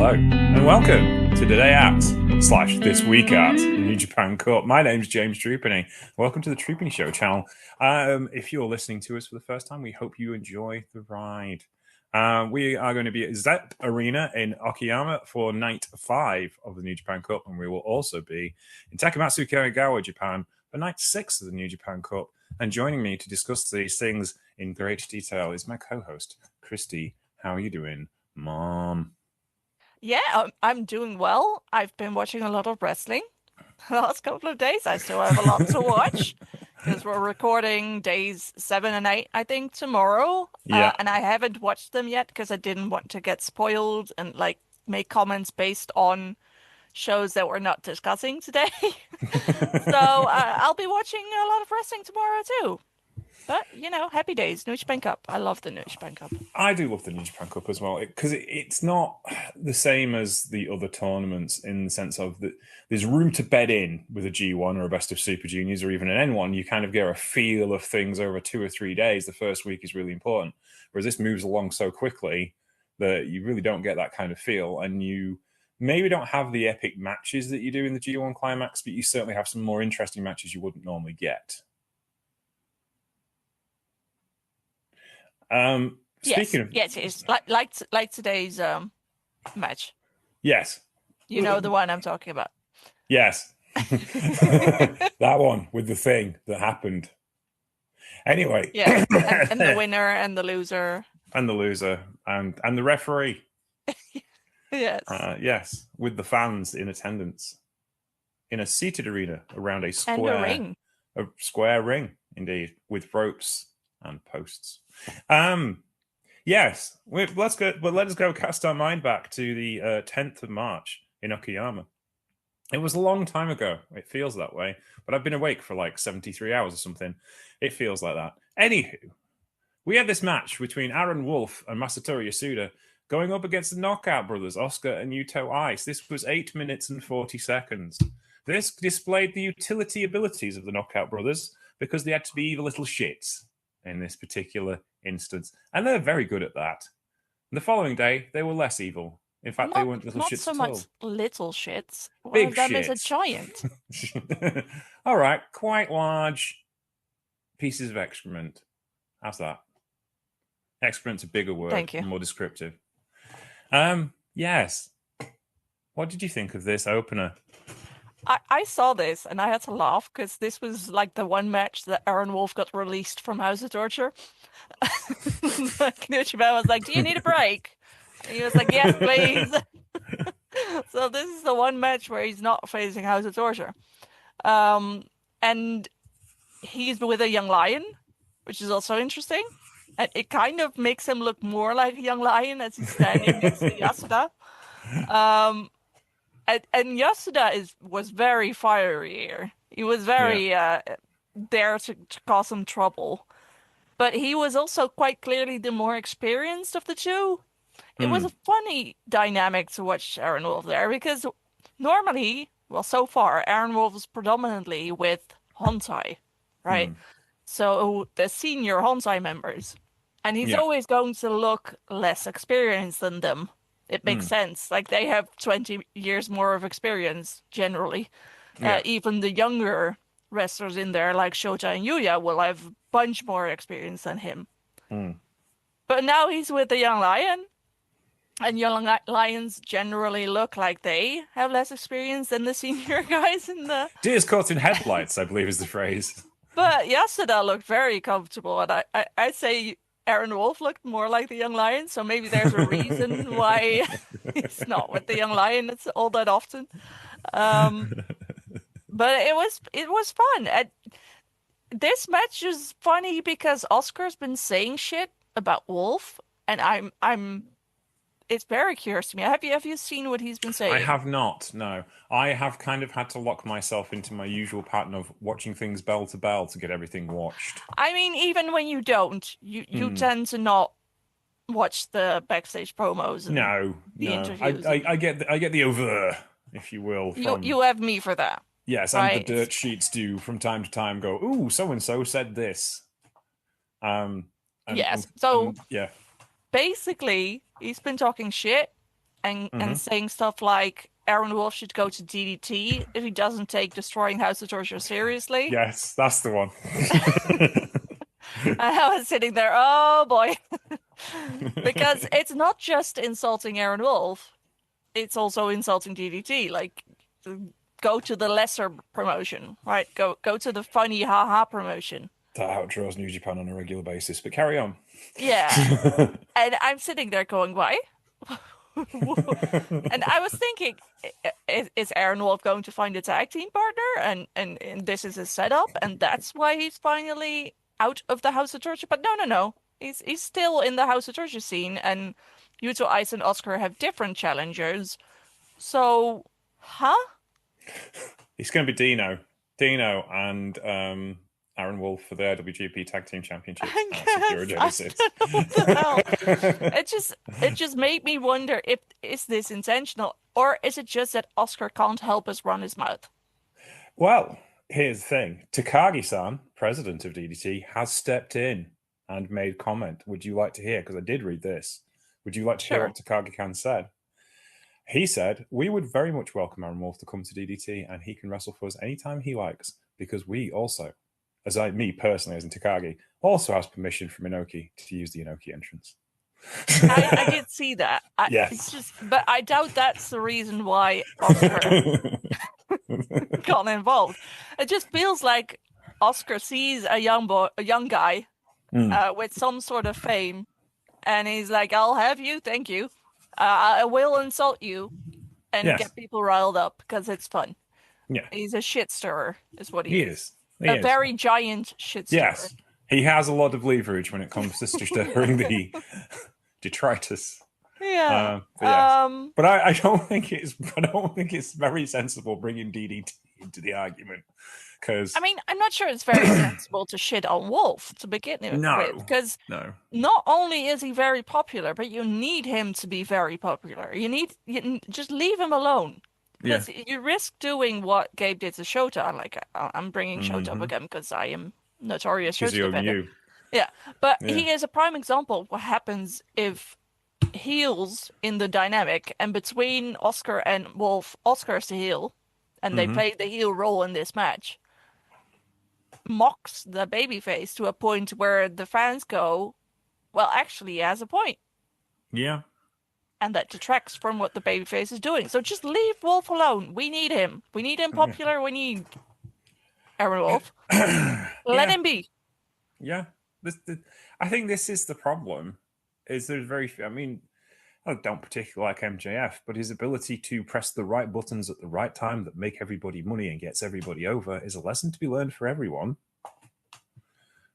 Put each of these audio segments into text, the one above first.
Hello, and welcome to Today At / This Week At the New Japan Cup. My name's James Trupany. Welcome to the Trupany Show channel. If you're listening to us for the first time, we hope you enjoy the ride. We are going to be at Zepp Arena in Okayama for Night 5 of the New Japan Cup, and we will also be in Takamatsu Kamigawa, Japan for Night 6 of the New Japan Cup. And joining me to discuss these things in great detail is my co-host, Christy. How are you doing, Mom? Yeah, I'm doing well. I've been watching a lot of wrestling the last couple of days. I still have a lot to watch because we're recording days 7 and 8, I think, tomorrow. Yeah. And I haven't watched them yet because I didn't want to get spoiled and like make comments based on shows that we're not discussing today. So I'll be watching a lot of wrestling tomorrow too. But, happy days, New Japan Cup. I love the New Japan Cup. I do love the New Japan Cup as well because it's not the same as the other tournaments in the sense of that there's room to bed in with a G1 or a Best of Super Juniors or even an N1. You kind of get a feel of things over 2 or 3 days. The first week is really important, whereas this moves along so quickly that you really don't get that kind of feel, and you maybe don't have the epic matches that you do in the G1 Climax, but you certainly have some more interesting matches you wouldn't normally get. Speaking of yes, it's like today's match. yes, You know the one I'm talking about. yes, that one with the thing that happened. Anyway, Yeah, and the winner and the loser and the loser and the referee. Yes, yes, with the fans in attendance in a seated arena around a square ring, indeed, with ropes and posts. Yes, let's go. But let us go cast our mind back to the 10th of March in Okayama. It was a long time ago. It feels that way, but I've been awake for like 73 hours or something. It feels like that. Anywho, we had this match between Aaron Wolf and Masatoru Yasuda going up against the Knockout Brothers, Oscar and Yuto Ice. This was 8 minutes and 40 seconds. This displayed the utility abilities of the Knockout Brothers because they had to be evil little shits in this particular instance. And they're very good at that. And the following day, they were less evil. In fact, they weren't little not shits so at much all. little shits. One Big of them shits. is a giant. All right, quite large pieces of excrement. How's that? Excrement's a bigger word. Thank you. More descriptive. Yes. What did you think of this opener? I saw this and I had to laugh because this was like the one match that Aaron Wolf got released from House of Torture. New Japan was like, "Do you need a break?" And he was like, "Yes, please." So this is the one match where he's not facing House of Torture. And he's with a young lion, which is also interesting. And it kind of makes him look more like a young lion as he's standing next to Yasuda. And Yasuda was very fiery here. He was very there to cause some trouble. But he was also quite clearly the more experienced of the two. It was a funny dynamic to watch Aaron Wolf there because normally, well, so far, Aaron Wolf is predominantly with Honsai, right? So the senior Honsai members. And he's always going to look less experienced than them. It makes sense. Like they have 20 years more of experience generally. Even the younger wrestlers in there, like Shota and Yuya, will have a bunch more experience than him. But now he's with the young lion. And young lions generally look like they have less experience than the senior guys in the... Deer's caught in headlights, I believe is the phrase. But Yasuda looked very comfortable, and I'd say Aaron Wolf looked more like the young lion, so maybe there's a reason why he's not with the young lion it's all that often. But it was fun. This match is funny because Oscar's been saying shit about Wolf, and it's very curious to me. Have you seen what he's been saying? I have not, no. I have kind of had to lock myself into my usual pattern of watching things bell to bell to get everything watched. I mean, even when you don't, you tend to not watch the backstage promos and the interviews. I get the over, if you will. You have me for that. Yes, right? And the dirt sheets do from time to time go, ooh, so-and-so said this. Basically, he's been talking shit, and saying stuff like Aaron Wolf should go to DDT if he doesn't take destroying House of Torture seriously. Yes, that's the one. And I was sitting there, oh boy, because it's not just insulting Aaron Wolf, it's also insulting DDT. Like, go to the lesser promotion, right? Go to the funny haha promotion. That outdraws New Japan on a regular basis, but carry on. Yeah. And I'm sitting there going, why? And I was thinking, is Aaron Wolf going to find a tag team partner? And this is his setup, and that's why he's finally out of the House of Torture. But no. He's still in the House of Torture scene, and Yuto, Ice, and Oscar have different challengers. So, huh? It's going to be Dino and Aaron Wolf for the IWGP Tag Team Championship. I guess. What the hell? It just made me wonder, if is this intentional, or is it just that Oscar can't help us run his mouth? Well, here's the thing. Takagi-san, president of DDT, has stepped in and made comment. Would you like to hear? Because I did read this. Would you like to hear what Takagi-kan said? He said, we would very much welcome Aaron Wolf to come to DDT, and he can wrestle for us anytime he likes, because we also, me personally, as in Takagi, also has permission from Inoki to use the Inoki entrance. I did see that. Yes. But I doubt that's the reason why Oscar got involved. It just feels like Oscar sees a young guy with some sort of fame, and he's like, I'll have you, thank you. I will insult you and get people riled up because it's fun. Yeah. He's a shit stirrer, is what he is. He is. Very giant shit stirrer. Yes. He has a lot of leverage when it comes to stirring the detritus. Yeah. But I don't think it's very sensible bringing DDT into the argument. Because I'm not sure it's very sensible to shit on Wolf to begin with. Because not only is he very popular, but you need him to be very popular. You just leave him alone. Because you risk doing what Gabe did to Shota. Like, I'm bringing Shota up again because I am notorious Shota defender. Yeah, but he is a prime example of what happens if heels in the dynamic, and between Oscar and Wolf, Oscar's the heel, and they play the heel role in this match, mocks the babyface to a point where the fans go, well, actually, he has a point. Yeah. And that detracts from what the babyface is doing. So just leave Wolf alone. We need him. We need him popular. We need Aaron Wolf. Let him be. Yeah. I think this is the problem. Is there's very few, I don't particularly like MJF, but his ability to press the right buttons at the right time that make everybody money and gets everybody over is a lesson to be learned for everyone.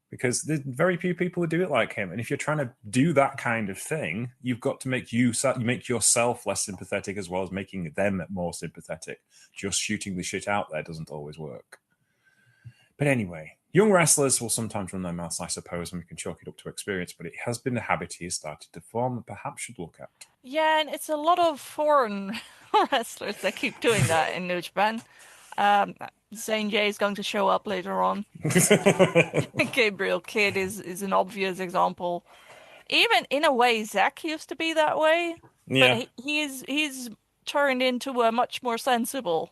Because there's very few people who do it like him. And if you're trying to do that kind of thing, you've got to make yourself less sympathetic as well as making them more sympathetic. Just shooting the shit out there doesn't always work. But anyway, young wrestlers will sometimes run their mouths, I suppose, and we can chalk it up to experience, but it has been a habit he has started to form and perhaps should look at. Yeah, and it's a lot of foreign wrestlers that keep doing that in New Japan. Zane J is going to show up later on. Gabriel Kidd is an obvious example. Even in a way, Zack used to be that way. Yeah. But he's turned into a much more sensible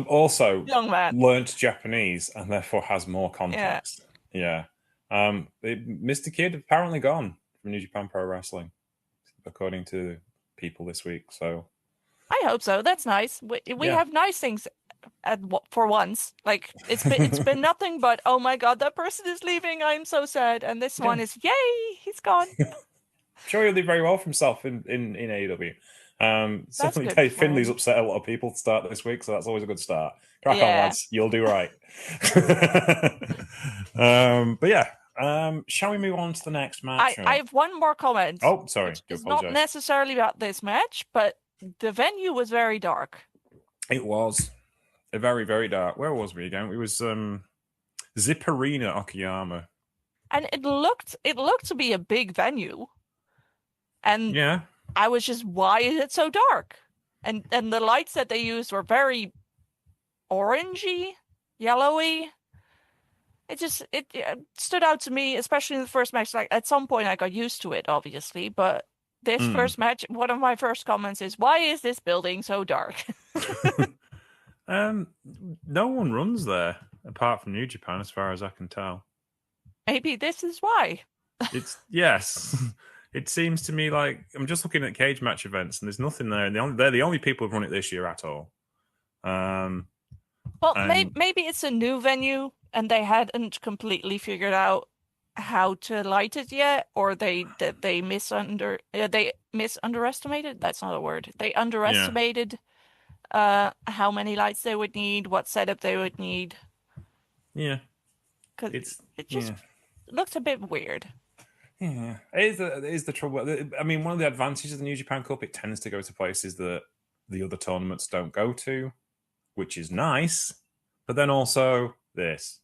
also young man. Learned Japanese and therefore has more context. Yeah. Mr. Kidd apparently gone from New Japan Pro Wrestling, according to people this week. So I hope so. That's nice. We have nice things for once. Like it's been nothing but, oh my god, that person is leaving, I'm so sad. And this one is, yay, he's gone. Sure, he'll do very well for himself in AEW. Certainly Dave Finley's upset a lot of people to start this week, so that's always a good start. Crack on, lads, you'll do right. Shall we move on to the next match? I have one more comment. Oh, sorry. It's not necessarily about this match, but the venue was very dark. It was very, very dark. Where was we again? It was Zip Arena, Okayama. And it looked to be a big venue. And I was just, why is it so dark? And the lights that they used were very orangey, yellowy. It stood out to me, especially in the first match. Like, at some point I got used to it, obviously, but this Mm. first match, one of my first comments is, why is this building so dark? No one runs there apart from New Japan, as far as I can tell. Maybe this is why. It's yes. It seems to me like I'm just looking at cage match events, and there's nothing there. And they're the only people who've run it this year at all. Well, And maybe it's a new venue and they hadn't completely figured out how to light it yet, or they misunderestimated. That's not a word. They yeah, underestimated how many lights they would need, what setup they would need, yeah, because it's it just yeah. looks a bit weird. Yeah, it is the trouble. I mean, one of the advantages of the New Japan Cup, it tends to go to places that the other tournaments don't go to, which is nice. But then also this,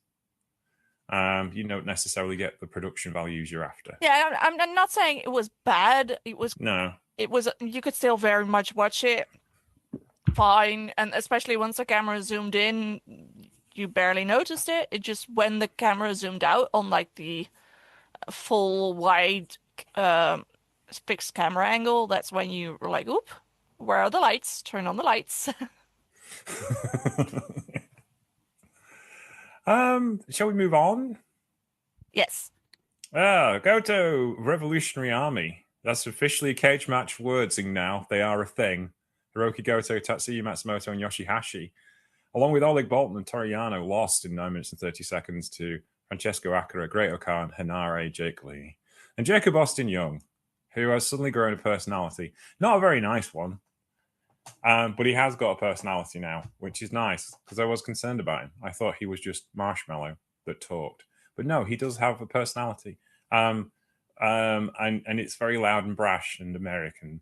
you don't necessarily get the production values you're after. Yeah, I'm not saying it was bad. No, It was, you could still very much watch it fine, and especially once the camera zoomed in, you barely noticed it. It just when the camera zoomed out on like the full wide fixed camera angle, that's when you were like, oop, where are the lights? Turn on the lights. Shall we move on? Yes. Go to Revolutionary Army. That's officially cage match wordsing now. They are a thing. Hiroki Goto, Tatsuya Matsumoto, and Yoshihashi, along with Oleg Boltin and Toriano, lost in 9 minutes and 30 seconds to Francesco Akira, Great-O-Khan, Henare, Jake Lee, and Jacob Austin Young, who has suddenly grown a personality. Not a very nice one, but he has got a personality now, which is nice, because I was concerned about him. I thought he was just marshmallow that talked. But no, he does have a personality. And it's very loud and brash and American.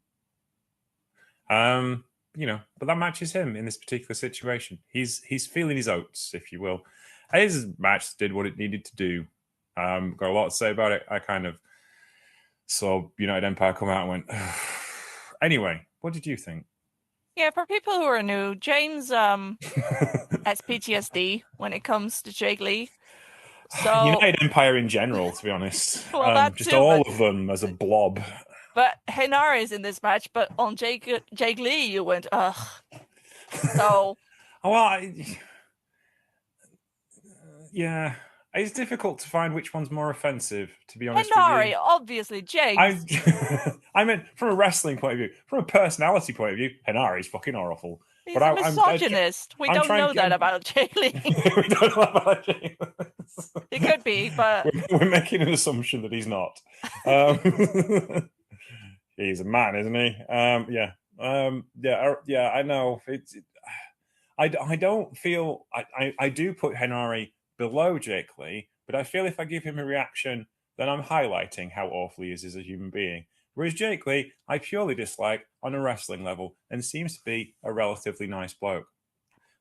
But that matches him in this particular situation. He's feeling his oats, if you will. His match did what it needed to do. Got a lot to say about it. I kind of saw United Empire come out and went. Anyway, what did you think? Yeah, for people who are new, James has PTSD when it comes to Jake Lee. So United Empire in general, to be honest. well, that just too, all of them as a blob. But Henare is in this match, but on Jake Lee, you went, ugh. So well, yeah, it's difficult to find which one's more offensive, to be honest Henare, with you. obviously, James. I mean, from a wrestling point of view, from a personality point of view, Henare is fucking awful. He's a misogynist. We don't know that about Jake Lee. We don't know about Jake Lee. He could be, but we're making an assumption that he's not. He's a man, isn't he? Yeah. I know. I don't feel. I do put Henare below Jake Lee, but I feel if I give him a reaction, then I'm highlighting how awful he is as a human being. Whereas Jake Lee, I purely dislike on a wrestling level and seems to be a relatively nice bloke.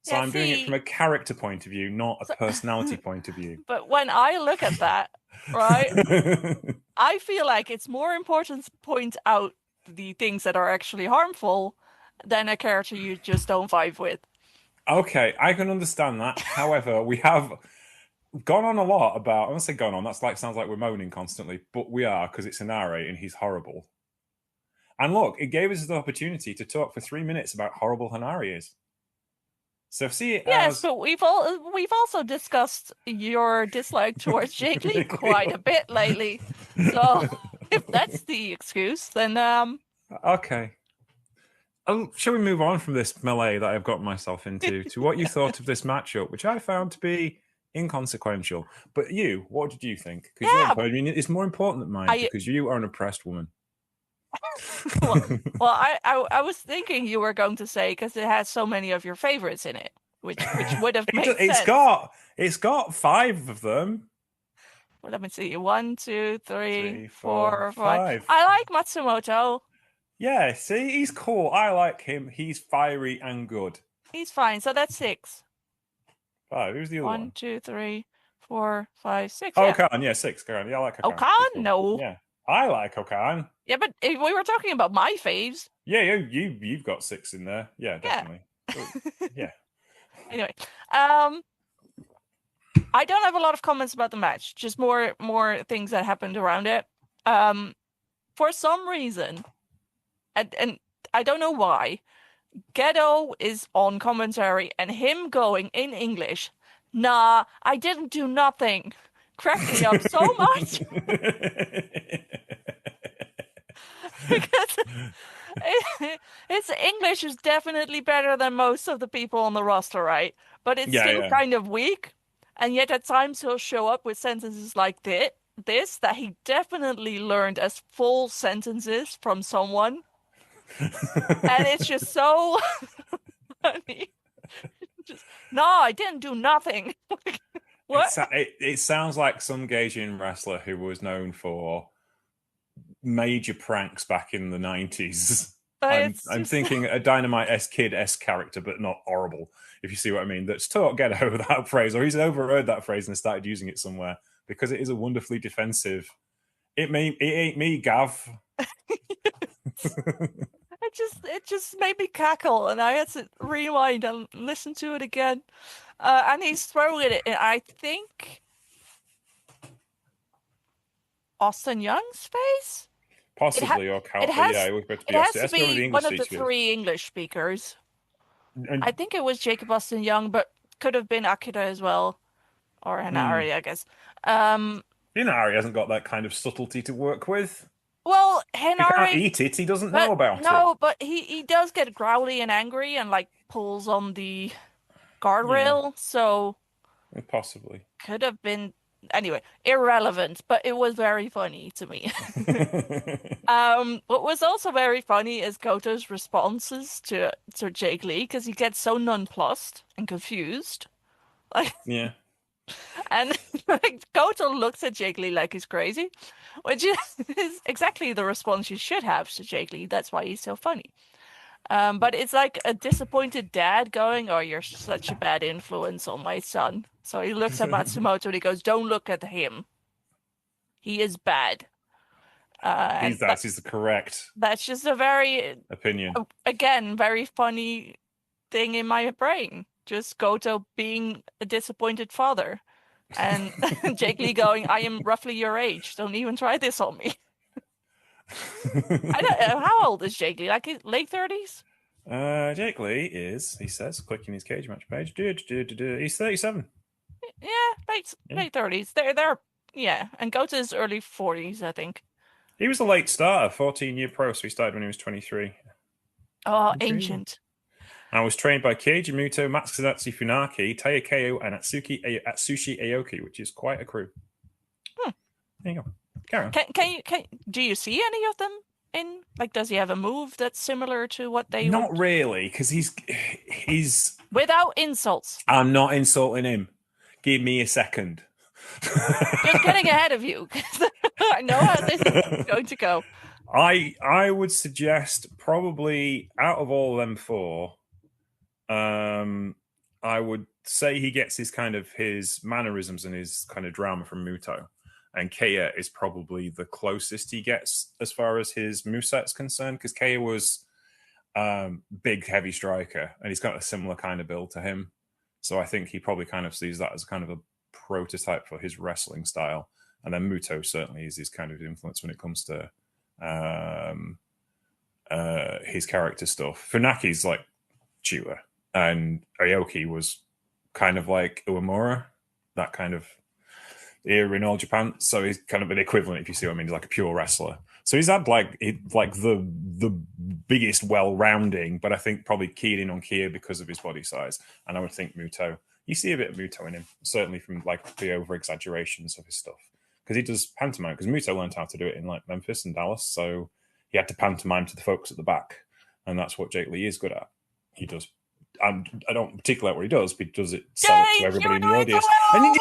So I'm doing it from a character point of view, not a personality point of view. But when I look at that, right, I feel like it's more important to point out the things that are actually harmful than a character you just don't vibe with. Okay, I can understand that. However, we have gone on a lot about. I'm gonna say gone on. That's like sounds like we're moaning constantly, but we are because it's Henare and he's horrible. And look, it gave us the opportunity to talk for 3 minutes about how horrible Henare is. So see it yes, but we've also discussed your dislike towards Jake Lee quite a bit lately. So if that's the excuse, then okay. Shall we move on from this melee that I've got myself into to what you thought of this matchup, which I found to be inconsequential. But you, what did you think? Because your opinion is more important than mine because you are an oppressed woman. well, I was thinking you were going to say because it has so many of your favorites in it, which would have made sense. It's got 5 of them. Well, let me see. 1, 2, 3, 4, 5. I like Matsumoto. Yeah, see, he's cool. I like him. He's fiery and good. He's fine. So that's 6. 5. Who's the other one? 1, 2, 3, 4, 5, 6. Oh, Okan. Yeah, 6. Okan. Yeah, I like Okan. Okan? Cool. No. Yeah, I like Okan. Yeah, but we were talking about my faves. Yeah, you've got 6 in there. Yeah, definitely. Yeah. Anyway, I don't have a lot of comments about the match. Just more things that happened around it. For some reason, and I don't know why. Ghetto is on commentary and him going in English, nah, I didn't do nothing. Cracked me up so much because his English is definitely better than most of the people on the roster, right? But it's Yeah, still yeah. kind of weak. And yet at times he'll show up with sentences like this that he definitely learned as full sentences from someone. And it's just so funny. Just, no, I didn't do nothing. What? It sounds like some Gaijin wrestler who was known for major pranks back in the 90s. It's I'm just thinking a Dynamite S Kid S character, but not horrible, if you see what I mean. That's taught Ghetto that phrase, or he's overheard that phrase and started using it somewhere because it is a wonderfully defensive. It ain't me, Gav. it just made me cackle, and I had to rewind and listen to it again. And he's throwing it in, I think, Austin Young's face. Possibly, or It yeah, has it was better to it be has Austin. to Let's go with be the one English of the speakers. three English speakers. I And think it was Jacob Austin Young, but could have been Akira as well, or Henare, I guess. Um, Ari hasn't got that kind of subtlety to work with. well, He can't Henare, eat it. He doesn't know but about it. no, but he does get growly and angry and like pulls on the Yeah, guardrail, so possibly. could have been anyway, irrelevant, but it was very funny to me. What was also very funny is Goto's responses to Jake Lee because he gets so nonplussed and confused. Like, Yeah. and like Goto looks at Jake Lee like he's crazy, which is exactly the response you should have to Jake Lee. That's why he's so funny. But it's like a disappointed dad going, "Oh, you're such a bad influence on my son." So he looks at Matsumoto and he goes, "Don't look at him. He is bad." And That is the correct that's just a very, opinion. again, very funny thing in my brain. Just Goto being a disappointed father. And Jake Lee going, I am roughly your age. Don't even try this on me. I don't know. How old is Jake Lee? Like his late 30s? Jake Lee is, he says, clicking his cage match page. He's 37. Yeah, late 30s. They're yeah. And Goto's early 40s, I think. He was a late starter, 14-year pro, so he started when he was 23. Oh, ancient. I was trained by Keiji Muto, Matsudatsu Funaki, Taya Keo, and Atsushi Aoki, which is quite a crew. There you go. Carry on. Do you see any of them in, like, does he have a move that's similar to what they Not would? really, because he's Without insults. I'm not insulting him. Give me a second. Just getting ahead of you. I know how this is going to go. I would suggest probably out of all them four, I would say he gets his mannerisms and his kind of drama from Muto. And Kea is probably the closest he gets as far as his moveset's concerned, because Kea was big, heavy striker, and he's got a similar kind of build to him. So I think he probably kind of sees that as kind of a prototype for his wrestling style. And then Muto certainly is his kind of influence when it comes to his character stuff. Funaki's like Chua, and Aoki was kind of like Uemura, that kind of era in all Japan. So he's kind of an equivalent, if you see what I mean. He's like a pure wrestler. So he's had like the biggest well-rounding, but I think probably keyed in on Kia because of his body size. And I would think Muto, you see a bit of Muto in him, certainly from like the over-exaggerations of his stuff. Because he does pantomime, because Muto learned how to do it in like Memphis and Dallas, so he had to pantomime to the folks at the back. And that's what Jake Lee is good at. He does. I don't particularly like what he does, but he does it, sell it to everybody in the audience. And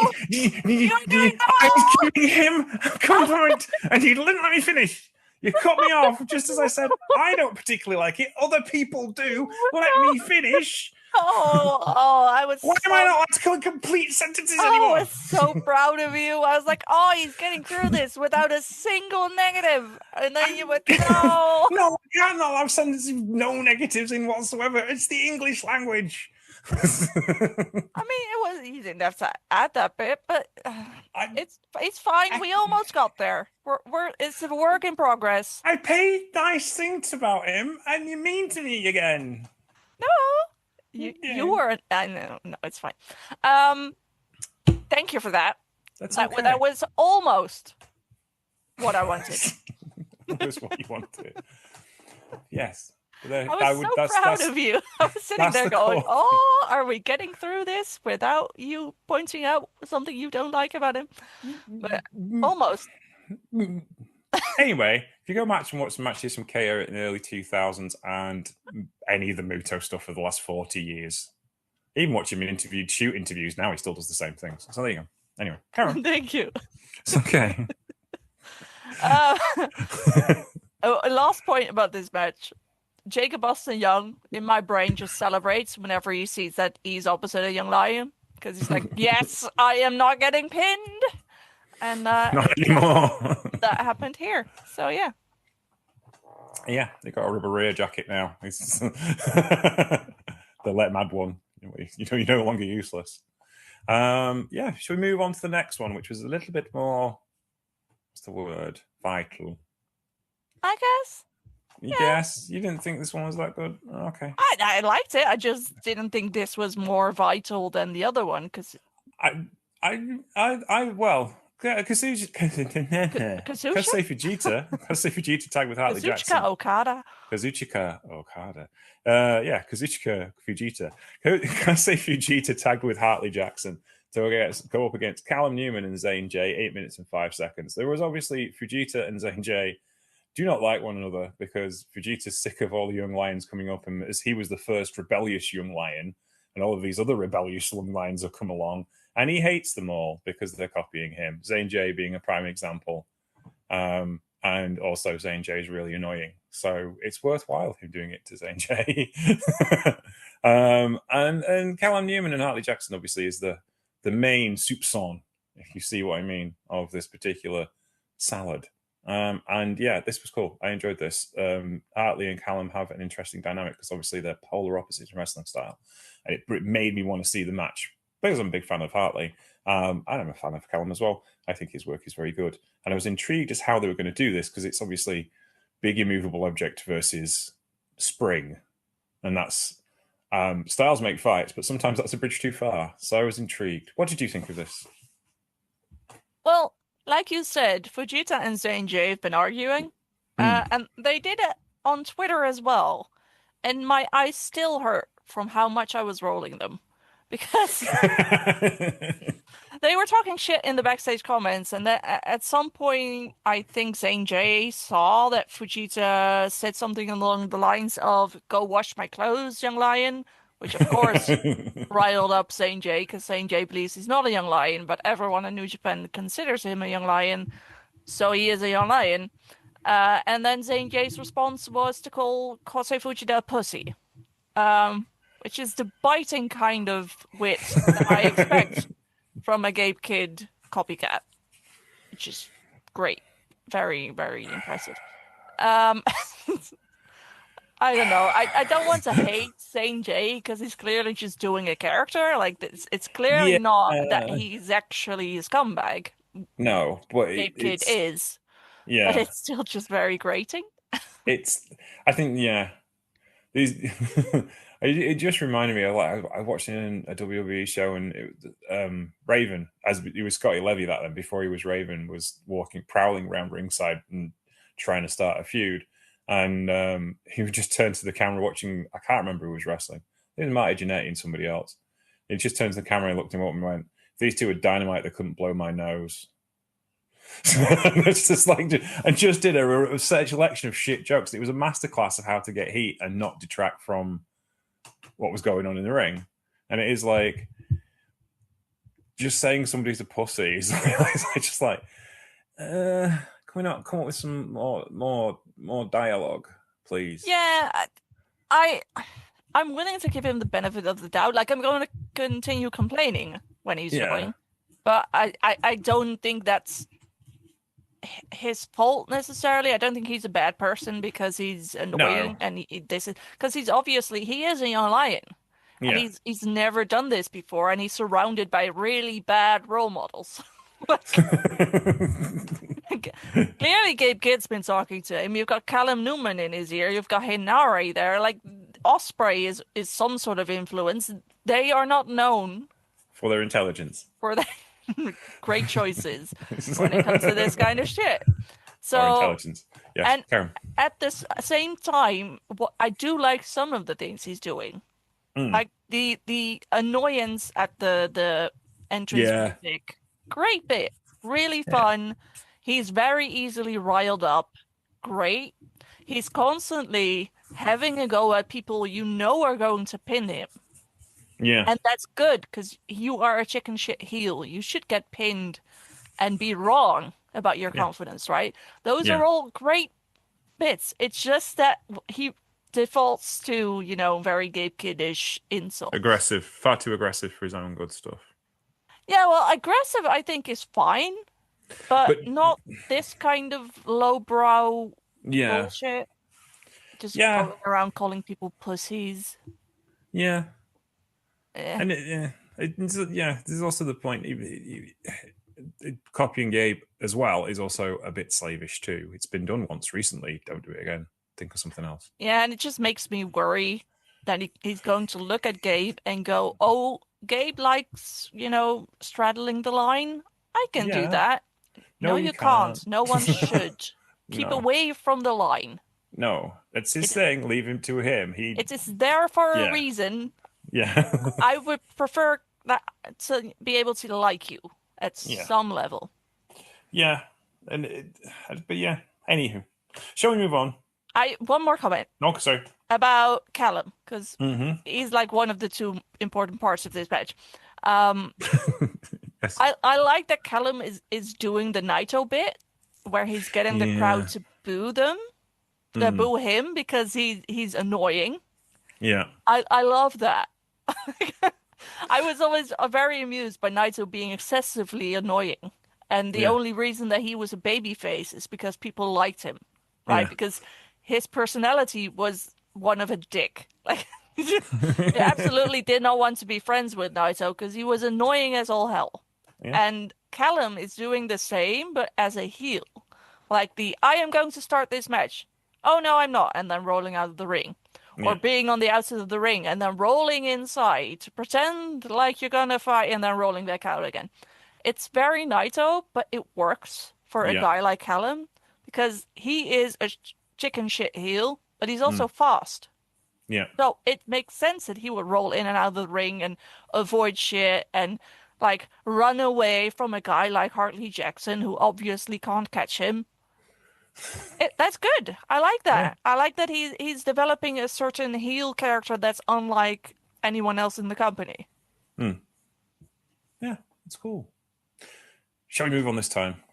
I was giving him a compliment, and he didn't let me finish. You cut me off just as I said, I don't particularly like it. Other people do. Let me finish. I was Why am I not allowed to complete sentences I anymore? was so proud of you. I was like, oh, he's getting through this without a single negative. And then you went, no. No, I can't allow sentences with no negatives in whatsoever. It's the English language. I mean, it was easy enough to add that bit, but I, it's fine. I We almost got there. We're it's a work in progress. I paid nice things about him, and you mean to me again. No, you Yeah, weren't. I know, no, it's fine. Um, Thank you for that. that's That okay. was almost what I wanted. That's what you wanted. Yes, but I was I so would. proud of you. I was sitting That's there the going, core. "Oh, are we getting through this without you pointing out something you don't like about him?" But almost. Anyway, if you go back and watch some matches from KO in the early 2000s and any of the Muto stuff for the last 40 years, even watch him in shoot interviews now, he still does the same things. So there you go. Anyway, carry on. Thank you. It's okay. Uh, a last point about this match. Jacob Austin Young, in my brain, just celebrates whenever he sees that he's opposite a young lion. Because he's like, yes, I am not getting pinned. And Not yeah, anymore. that happened here. So yeah. Yeah, they got a rubber rear jacket now. The let mad one. You're no longer useless. Yeah, should we move on to the next one, which was a little bit more, what's the word? Vital. I guess. You Yeah. guess? You didn't think this one was that good? Okay. I liked it. I just didn't think this was more vital than the other one because I, well, Kazuchi, Kazucha? Kasei Fujita tag with Hartley Kazuchika Jackson. Okada. Kazuchika Okada. Yeah, Kazuchika Fujita. Kasei Fujita tagged with Hartley Jackson to go up against Callum Newman and Zane J, 8 minutes and 5 seconds. There was obviously Fujita and Zane J do not like one another because Fujita's sick of all the young lions coming up, and as he was the first rebellious young lion, and all of these other rebellious young lions have come along, and he hates them all because they're copying him. Zane J being a prime example. And also Zane J is really annoying. So it's worthwhile him doing it to Zane J. And Callum Newman and Hartley Jackson obviously is the main soupçon, if you see what I mean, of this particular salad. And yeah, this was cool. I enjoyed this. Hartley and Callum have an interesting dynamic because obviously they're polar opposites in wrestling style. And it made me want to see the match because I'm a big fan of Hartley. And I'm a fan of Callum as well. I think his work is very good. And I was intrigued as how they were going to do this because it's obviously big immovable object versus spring. And that's styles make fights, but sometimes that's a bridge too far. So I was intrigued. What did you think of this? Well, like you said, Fujita and Zane J have been arguing, and they did it on Twitter as well. And my eyes still hurt from how much I was rolling them because they were talking shit in the backstage comments, and then at some point, I think Zane J saw that Fujita said something along the lines of "Go wash my clothes, young lion," which of course riled up Zane J because Zane J believes he's not a young lion, but everyone in New Japan considers him a young lion, so he is a young lion. And then Zane J's response was to call Kosei Fujita a pussy, which is the biting kind of wit that I expect from a Gabe Kidd copycat, which is great. Very, very impressive. Um, I don't know. I don't want to hate Zane J because he's clearly just doing a character. Like it's clearly Yeah. not that he's actually a scumbag. No, but Gabe Kidd it's is, but yeah. it's still just very grating. It's I think yeah. These it just reminded me of like I watched in a WWE show and Raven, as he was Scotty Levy that then before he was Raven, was prowling around ringside and trying to start a feud, and he would just turn to the camera watching. I can't remember who was wrestling. It was Marty Jannetty and somebody else. He just turned to the camera and looked him up and went, "If these two were dynamite, they couldn't blow my nose." It's just like, and just did a selection of shit jokes. It was a masterclass of how to get heat and not detract from what was going on in the ring. And it is like just saying somebody's a pussy. It's just like, can we not come up with some more dialogue, please? Yeah, I I'm willing to give him the benefit of the doubt. Like I'm going to continue complaining when he's annoying, but I don't think that's his fault necessarily. I don't think he's a bad person because he's annoying, and this is because he is a young lion, And Yeah. he's never done this before, and he's surrounded by really bad role models. Like, clearly Gabe Kidd's been talking to him. You've got Callum Newman in his ear. You've got Henare there. Like Osprey is some sort of influence. They are not known For their intelligence. for their great choices when it comes to this kind of shit. Or So, intelligence. Yes, and Karen. at this same time, what I do like some of the things he's doing. Mm. Like the annoyance at the entrance Yeah. music. Great bit. Really Yeah. fun. He's very easily riled up. Great. He's constantly having a go at people you know are going to pin him. Yeah. And that's good because you are a chicken shit heel. You should get pinned and be wrong about your Yeah. confidence, right? Those Yeah. are all great bits. It's just that he defaults to, very Gabe Kiddish insults. Aggressive. Far too aggressive for his own good stuff. Yeah, well, aggressive I think is fine, but But not this kind of lowbrow yeah. bullshit. Just Yeah. going around calling people pussies. Yeah. Eh. And yeah, there's also the point. Copying Gabe as well is also a bit slavish too. It's been done once recently. Don't do it again. Think of something else. Yeah, and it just makes me worry that he's going to look at Gabe and go, "Oh, Gabe likes, straddling the line. I can do Yeah. that." No, No, you you can't. can't. No one should. Keep No. away from the line. No. That's his It thing. Leave him to him. it is there for a Yeah. reason. Yeah. I would prefer that to be able to like you at Yeah. some level. Yeah. But yeah. Anywho, shall we move on? One more comment No, sorry. about Callum, because Mm-hmm. he's like one of the two important parts of this match. Um, Yes. I like that Callum is doing the Naito bit where he's getting the crowd Yeah. to boo them, to Mm. boo him because he's annoying. Yeah. I love that. I was always very amused by Naito being excessively annoying. And the Yeah. only reason that he was a babyface is because people liked him, right? Yeah. Because his personality was one of a dick. Like, you absolutely did not want to be friends with Naito because he was annoying as all hell. Yeah. And Callum is doing the same, but as a heel. Like I am going to start this match. Oh no, I'm not. And then rolling out of the ring. Or Yeah. being on the outside of the ring and then rolling inside to pretend like you're gonna fight and then rolling back out again. It's very Naito, but it works for a Yeah. guy like Callum because he is a chicken shit heel, but he's also Mm. fast. Yeah. So it makes sense that he would roll in and out of the ring and avoid shit and like run away from a guy like Hartley Jackson who obviously can't catch him. That's good. I like Yeah. that. I like that he's developing a certain heel character that's unlike anyone else in the company. Mm. Yeah. It's cool. Shall we move on this time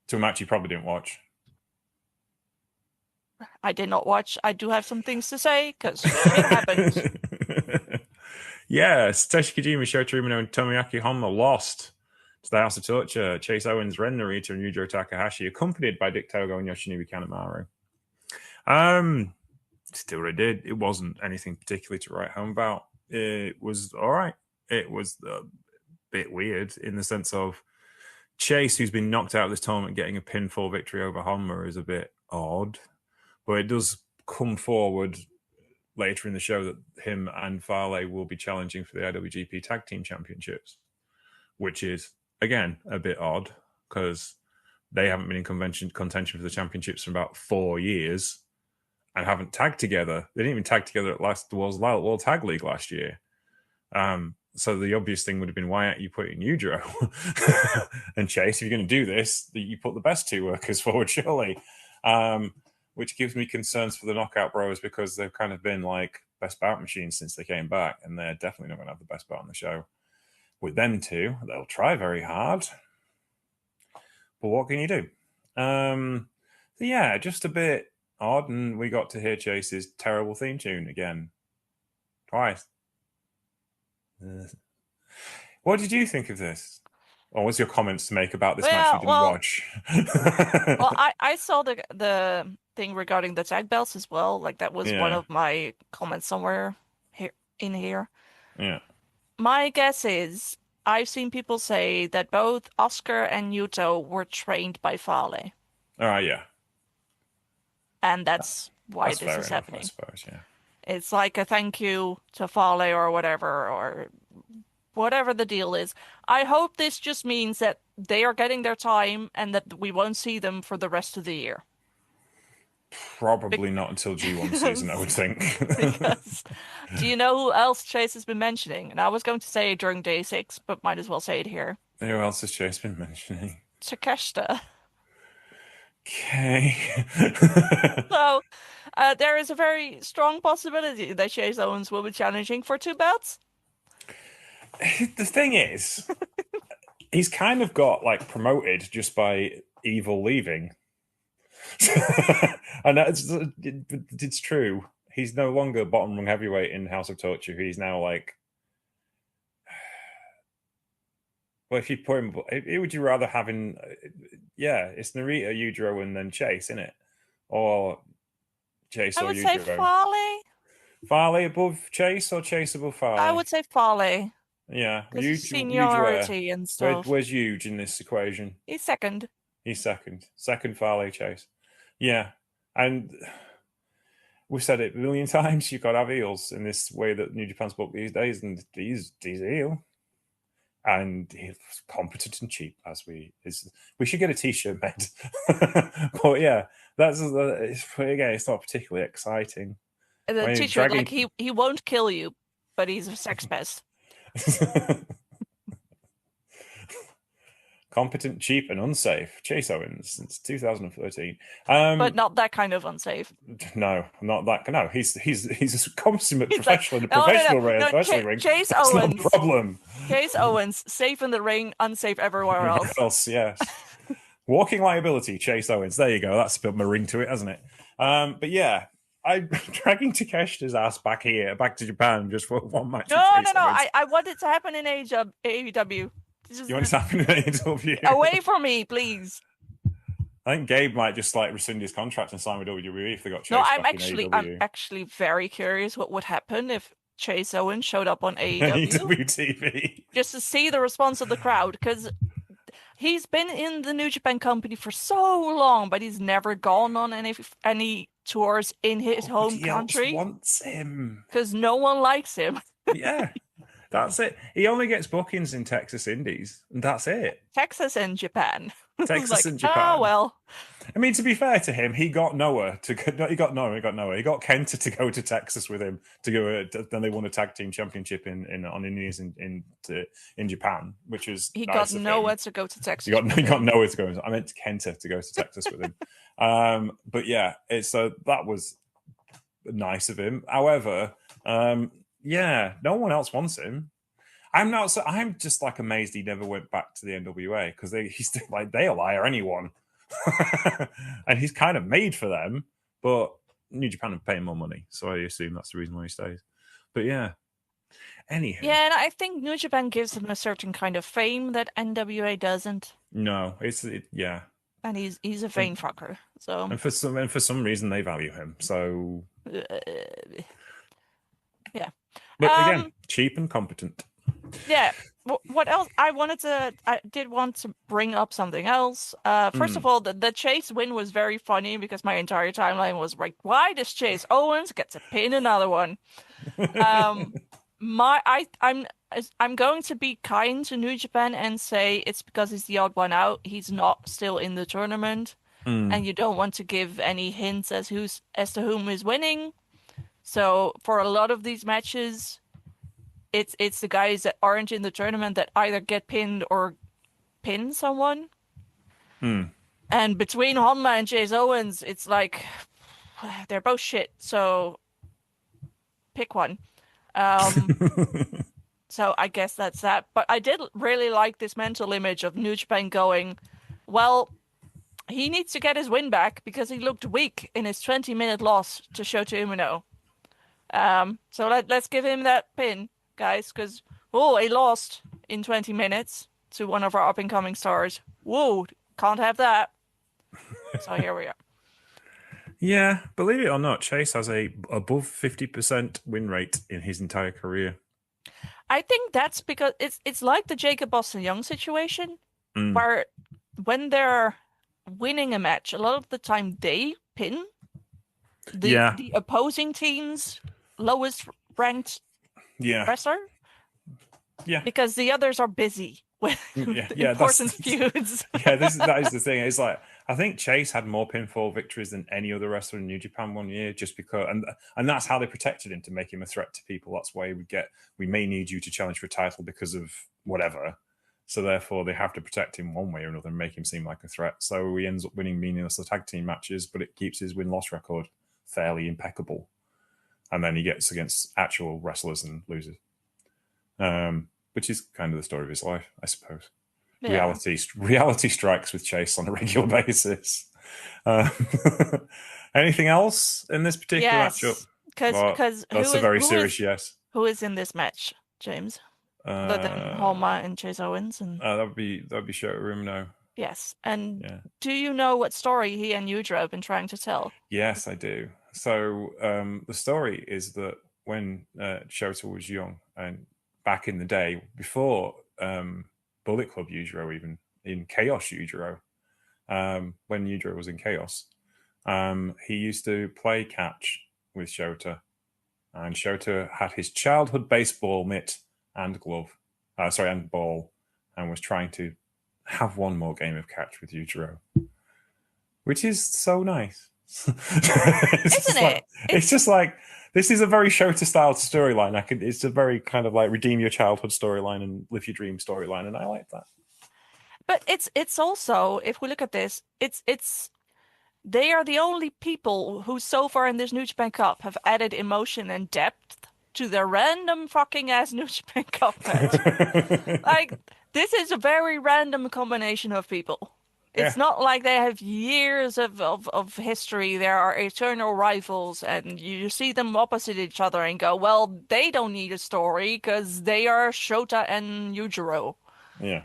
to a match you probably didn't watch? I did not watch. I do have some things to say because shit happens. Yes, Takeshi Kojima, Shota Umino, and Tomoyaki Honma lost to the House of Torture, Chase Owens, Ren Narita, and Yujiro Takahashi, accompanied by Dick Togo and Yoshinobu Kanemaru. Still they did. It wasn't anything particularly to write home about. It was all right. It was a bit weird in the sense of Chase, who's been knocked out of this tournament, getting a pinfall victory over Honma is a bit odd. But it does come forward later in the show that him and Fale will be challenging for the IWGP Tag Team Championships, which is, again, a bit odd because they haven't been in contention for the championships for about 4 years and haven't tagged together. They didn't even tag together at the World Tag League last year. So the obvious thing would have been, why aren't you putting Yujiro and Chase? If you're going to do this, you put the best two workers forward, surely. Which gives me concerns for the Knockout Bros because they've kind of been like best bout machines since they came back, and they're definitely not going to have the best bout on the show. With them two, they'll try very hard, but what can you do? So yeah, just a bit odd, and we got to hear Chase's terrible theme tune again, twice. What did you think of this? Or what's your comments to make about this match you didn't watch? Well, I saw the thing regarding the tag belts as well. Like that was one Yeah. of my comments somewhere here in here. Yeah. My guess is I've seen people say that both Oscar and Yuto were trained by Fale, All right. Yeah. and that's why That's this fair is enough, I happening. suppose. Yeah. It's like a thank you to Fale or whatever the deal is. I hope this just means that they are getting their time and that we won't see them for the rest of the year. Probably not until G1 season, I would Because, think. because do you know who else Chase has been mentioning? And I was going to say it during day 6, but might as well say it here. Who else has Chase been mentioning? Takeshita. Okay. So, there is a very strong possibility that Chase Owens will be challenging for 2 belts. The thing is, he's kind of got like promoted just by Evil leaving. And it's true. He's no longer bottom rung heavyweight in House of Torture. He's now like, well, if you put him, who would you rather have in? Yeah, it's Narita, Yujiro, and then Chase, isn't it? Or Chase I or would say Yujiro? Fale. Farley above Chase or Chase above I Farley? would say Fale Yeah, because of Huge where? seniority and stuff. Where's Huge in this equation? He's second. He's second. Second Farley Chase. Yeah. And we've said it a million times, you've got to have heels in this way that New Japan's booked these days, and he's a heel. And he's competent and cheap as we should get a t-shirt made. But yeah, that's again, it's not particularly exciting. The I mean, teacher, like he won't kill you, but he's a sex pest. Competent, cheap, and unsafe. Chase Owens since 2013. But not that kind of unsafe. No, not that. No, he's a consummate He's like, professional in a no, professional no, ring. Chase That's Owens. no problem. Chase Owens, safe in the ring, unsafe everywhere else. Yes. Walking liability, Chase Owens. There you go. That's a bit of a ring to it, hasn't it? But yeah, I'm dragging Takeshita's ass back to Japan, just for one match. No. I want it to happen in AEW. You want it to happen in AEW? Away from me, please. I think Gabe might just like rescind his contract and sign with WWE if they got Chase. No, I'm actually very curious what would happen if Chase Owens showed up on AEW. AEW TV. Just to see the response of the crowd, because he's been in the New Japan company for so long, but he's never gone on any tours in his home country. Wants him because no one likes him. Yeah, that's it. He only gets bookings in Texas Indies, and that's it. Texas and Japan. Texas and Japan. Oh well. I mean, to be fair to him, he got Noah to go. He got Kenta to go to Texas with him to go. Then they won a tag team championship on Indies in Japan, which is he nice got Noah to go to Texas. He got Noah to go. I meant Kenta to go to Texas with him. But yeah, that was nice of him. However, yeah, no one else wants him. I'm just like amazed he never went back to the NWA because they'll hire anyone. And he's kind of made for them, but New Japan are paying more money, so I assume that's the reason why he stays. But yeah, anyhow. Yeah, and I think New Japan gives him a certain kind of fame that NWA doesn't. No, yeah. And he's a vain fucker. So and for some reason they value him. So yeah. But again, cheap and competent. Yeah. What else? I did want to bring up something else. First of all, the Chase win was very funny because my entire timeline was like, why does Chase Owens get to pin another one? I'm going to be kind to New Japan and say it's because he's the odd one out. He's not still in the tournament, and you don't want to give any hints as to whom is winning. So for a lot of these matches, it's the guys that aren't in the tournament that either get pinned or pin someone. And between Honma and Chase Owens, it's like they're both shit. So pick one. So I guess that's that. But I did really like this mental image of New Japan going, well, he needs to get his win back because he looked weak in his 20-minute loss to Shota Umino. So let's give him that pin, guys, because, he lost in 20 minutes to one of our up-and-coming stars. Whoa, can't have that. So here we are. Yeah, believe it or not, Chase has a above 50% win rate in his entire career. I think that's because it's like the Jacob Boston Young situation, Mm. where when they're winning a match, a lot of the time they pin Yeah, the opposing team's lowest ranked yeah, wrestler yeah, because the others are busy with yeah, yeah. important feuds. Yeah. That is the thing. It's like I think Chase had more pinfall victories than any other wrestler in New Japan one year, just because, and that's how they protected him to make him a threat to people. That's why we may need you to challenge for a title because of whatever. So therefore, they have to protect him one way or another and make him seem like a threat. So he ends up winning meaningless tag team matches, but it keeps his win-loss record fairly impeccable. And then he gets against actual wrestlers and loses, which is kind of the story of his life, I suppose. Yeah. Reality strikes with Chase on a regular basis. Uh, anything else in this particular matchup? Yes, because Well, that's a very serious yes. who is in this match, James? Other than Uh, Homa and Chase Owens and that would be Shota Umino. yes. And Yeah. do you know what story he and Yujiro have been trying to tell? Yes, I do. So the story is that when Shota was young and back in the day, before Bullet Club Yujiro, even in Chaos Yujiro, when Yujiro was in Chaos, he used to play catch with Shota, and Shota had his childhood baseball mitt and glove, and ball, and was trying to have one more game of catch with Yujiro, which is so nice. Isn't it? It's just like this is a very Shota style storyline. It's a very kind of like redeem your childhood storyline and live your dream storyline, and I like that. But it's also, if we look at this, it's they are the only people who so far in this New Japan Cup have added emotion and depth to their random fucking ass New Japan Cup match. Like, this is a very random combination of people. Yeah, It's not like they have years of history. There are eternal rivals, and you see them opposite each other and go, well, they don't need a story because they are Shota and Yujiro. yeah,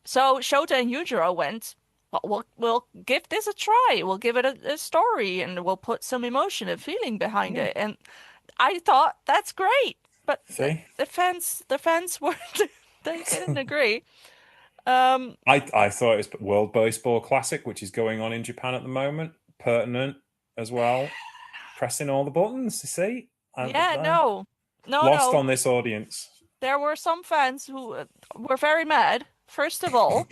So Shota and Yujiro went, well, we'll give this a try. We'll give it a story, and we'll put some emotion and feeling behind yeah. it. And I thought that's great, but See, the fans weren't. They didn't agree. Um, I thought it was World Baseball Classic, which is going on in Japan at the moment, pertinent as well, pressing all the buttons. You see, yeah, I'm no, no, lost no. on this audience. There were some fans who were very mad. First of all,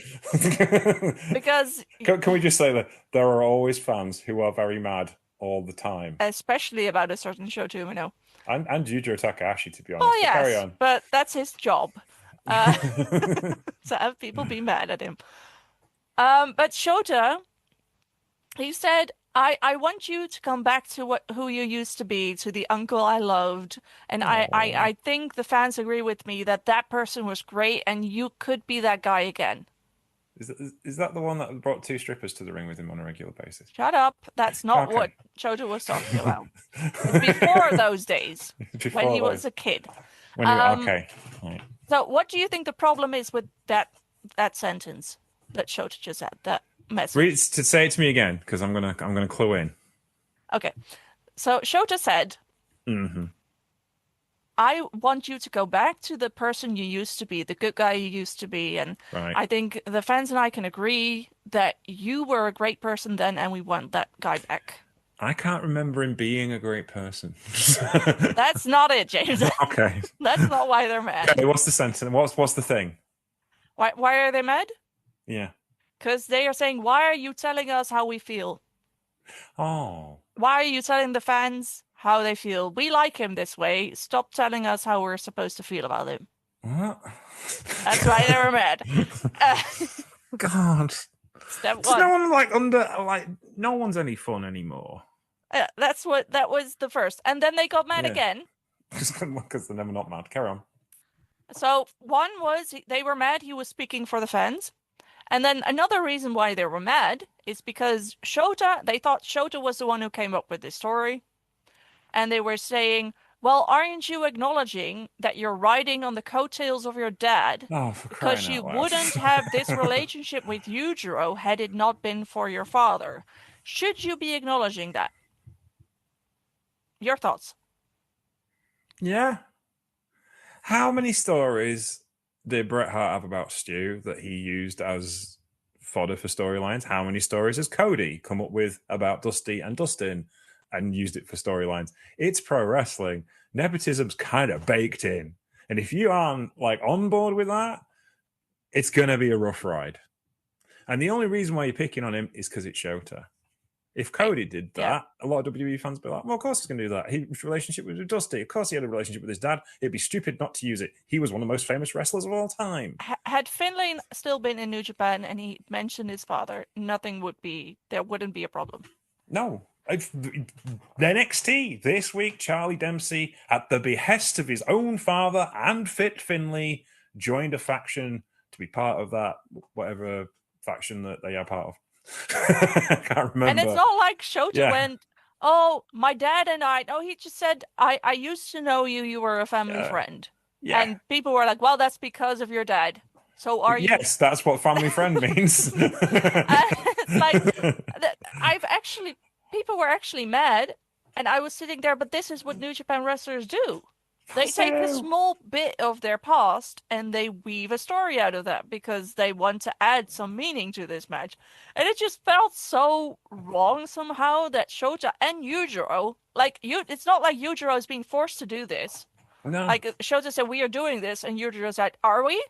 because Can we just say that there are always fans who are very mad all the time, especially about a certain show too, you know. and Yujiro Takahashi, to be Oh honest. But carry yes, on. but that's his job. Uh, to have people be mad at him. But Shota, he said, I want you to come back to who you used to be, to the uncle I loved. And Oh, I think the fans agree with me that that person was great and you could be that guy again. is that the one that brought two strippers to the ring with him on a regular basis? Shut up. That's not Okay. what Shota was talking about. It's before those days, when Before he was those, a kid. when you Um, okay, right. so what do you think the problem is with that sentence that Shota just had, that Read message? to say it to me again because I'm gonna clue in. Okay. So Shota said, Hmm. I want you to go back to the person you used to be, the good guy you used to be. And Right. I think the fans and I can agree that you were a great person then, and we want that guy back. I can't remember him being a great person. That's not it, James. Okay. That's not why they're mad. Okay. What's the sentence? What's the thing? Why are they mad? Yeah. Because they are saying, why are you telling us how we feel? Oh. Why are you telling the fans how they feel? We like him this way. Stop telling us how we're supposed to feel about him. What? That's why they were mad. Uh, God. step Does no one. one no one's any fun anymore. That was the first. And then they got mad Yeah. again. Just because they're never not mad. Carry on. So one was they were mad he was speaking for the fans. And then another reason why they were mad is because they thought Shota was the one who came up with this story. And they were saying, well, aren't you acknowledging that you're riding on the coattails of your dad? Oh, for Because crying she out loud. wouldn't have this relationship with Yujiro had it not been for your father. Should you be acknowledging that? Your thoughts? Yeah. How many stories did Bret Hart have about Stu that he used as fodder for storylines? How many stories has Cody come up with about Dusty and Dustin and used it for storylines? It's pro wrestling. Nepotism's kind of baked in. And if you aren't like on board with that, it's going to be a rough ride. And the only reason why you're picking on him is because it's Shota. If Cody did that, a lot of WWE fans would be like, well, of course he's going to do that. His relationship with Dusty. Of course he had a relationship with his dad. It'd be stupid not to use it. He was one of the most famous wrestlers of all time. Had Finlay still been in New Japan and he mentioned his father, there wouldn't be a problem. No. The NXT this week, Charlie Dempsey, at the behest of his own father and Fit Finlay, joined a faction to be part of that, whatever faction that they are part of. I can't remember. And it's not like Shota went, oh, my dad and I. No, he just said, I used to know you. You were a family friend. Yeah. And people were like, well, that's because of your dad. So are you? Yes, that's what family friend means. People were actually mad. And I was sitting there, but this is what New Japan wrestlers do. They take a small bit of their past and they weave a story out of that because they want to add some meaning to this match. And it just felt so wrong somehow that Shota and Yujiro, it's not like Yujiro is being forced to do this. No. Like Shota said, we are doing this, and Yujiro said, are we?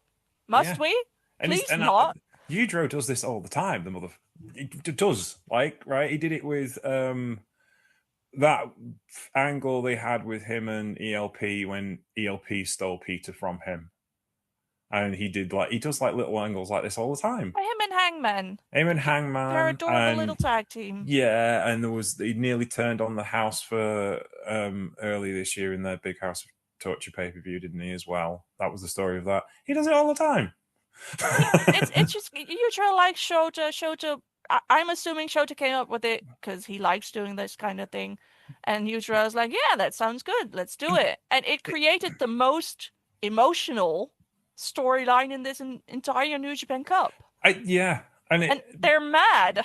Must we? Please not. Yujiro does this all the time, the mother. It does. Right? He did it with that angle they had with him and ELP when ELP stole Peter from him. And he does little angles like this all the time. Him and Hangman. They're adorable little tag team. Yeah, and he nearly turned on the house for early this year in their Big House of Torture pay-per-view, didn't he, as well? That was the story of that. He does it all the time. it's just, Yujiro likes Shota. I'm assuming Shota came up with it because he likes doing this kind of thing. And Yujiro was like, yeah, that sounds good. Let's do it. And it created the most emotional storyline in this entire New Japan Cup. And they're mad.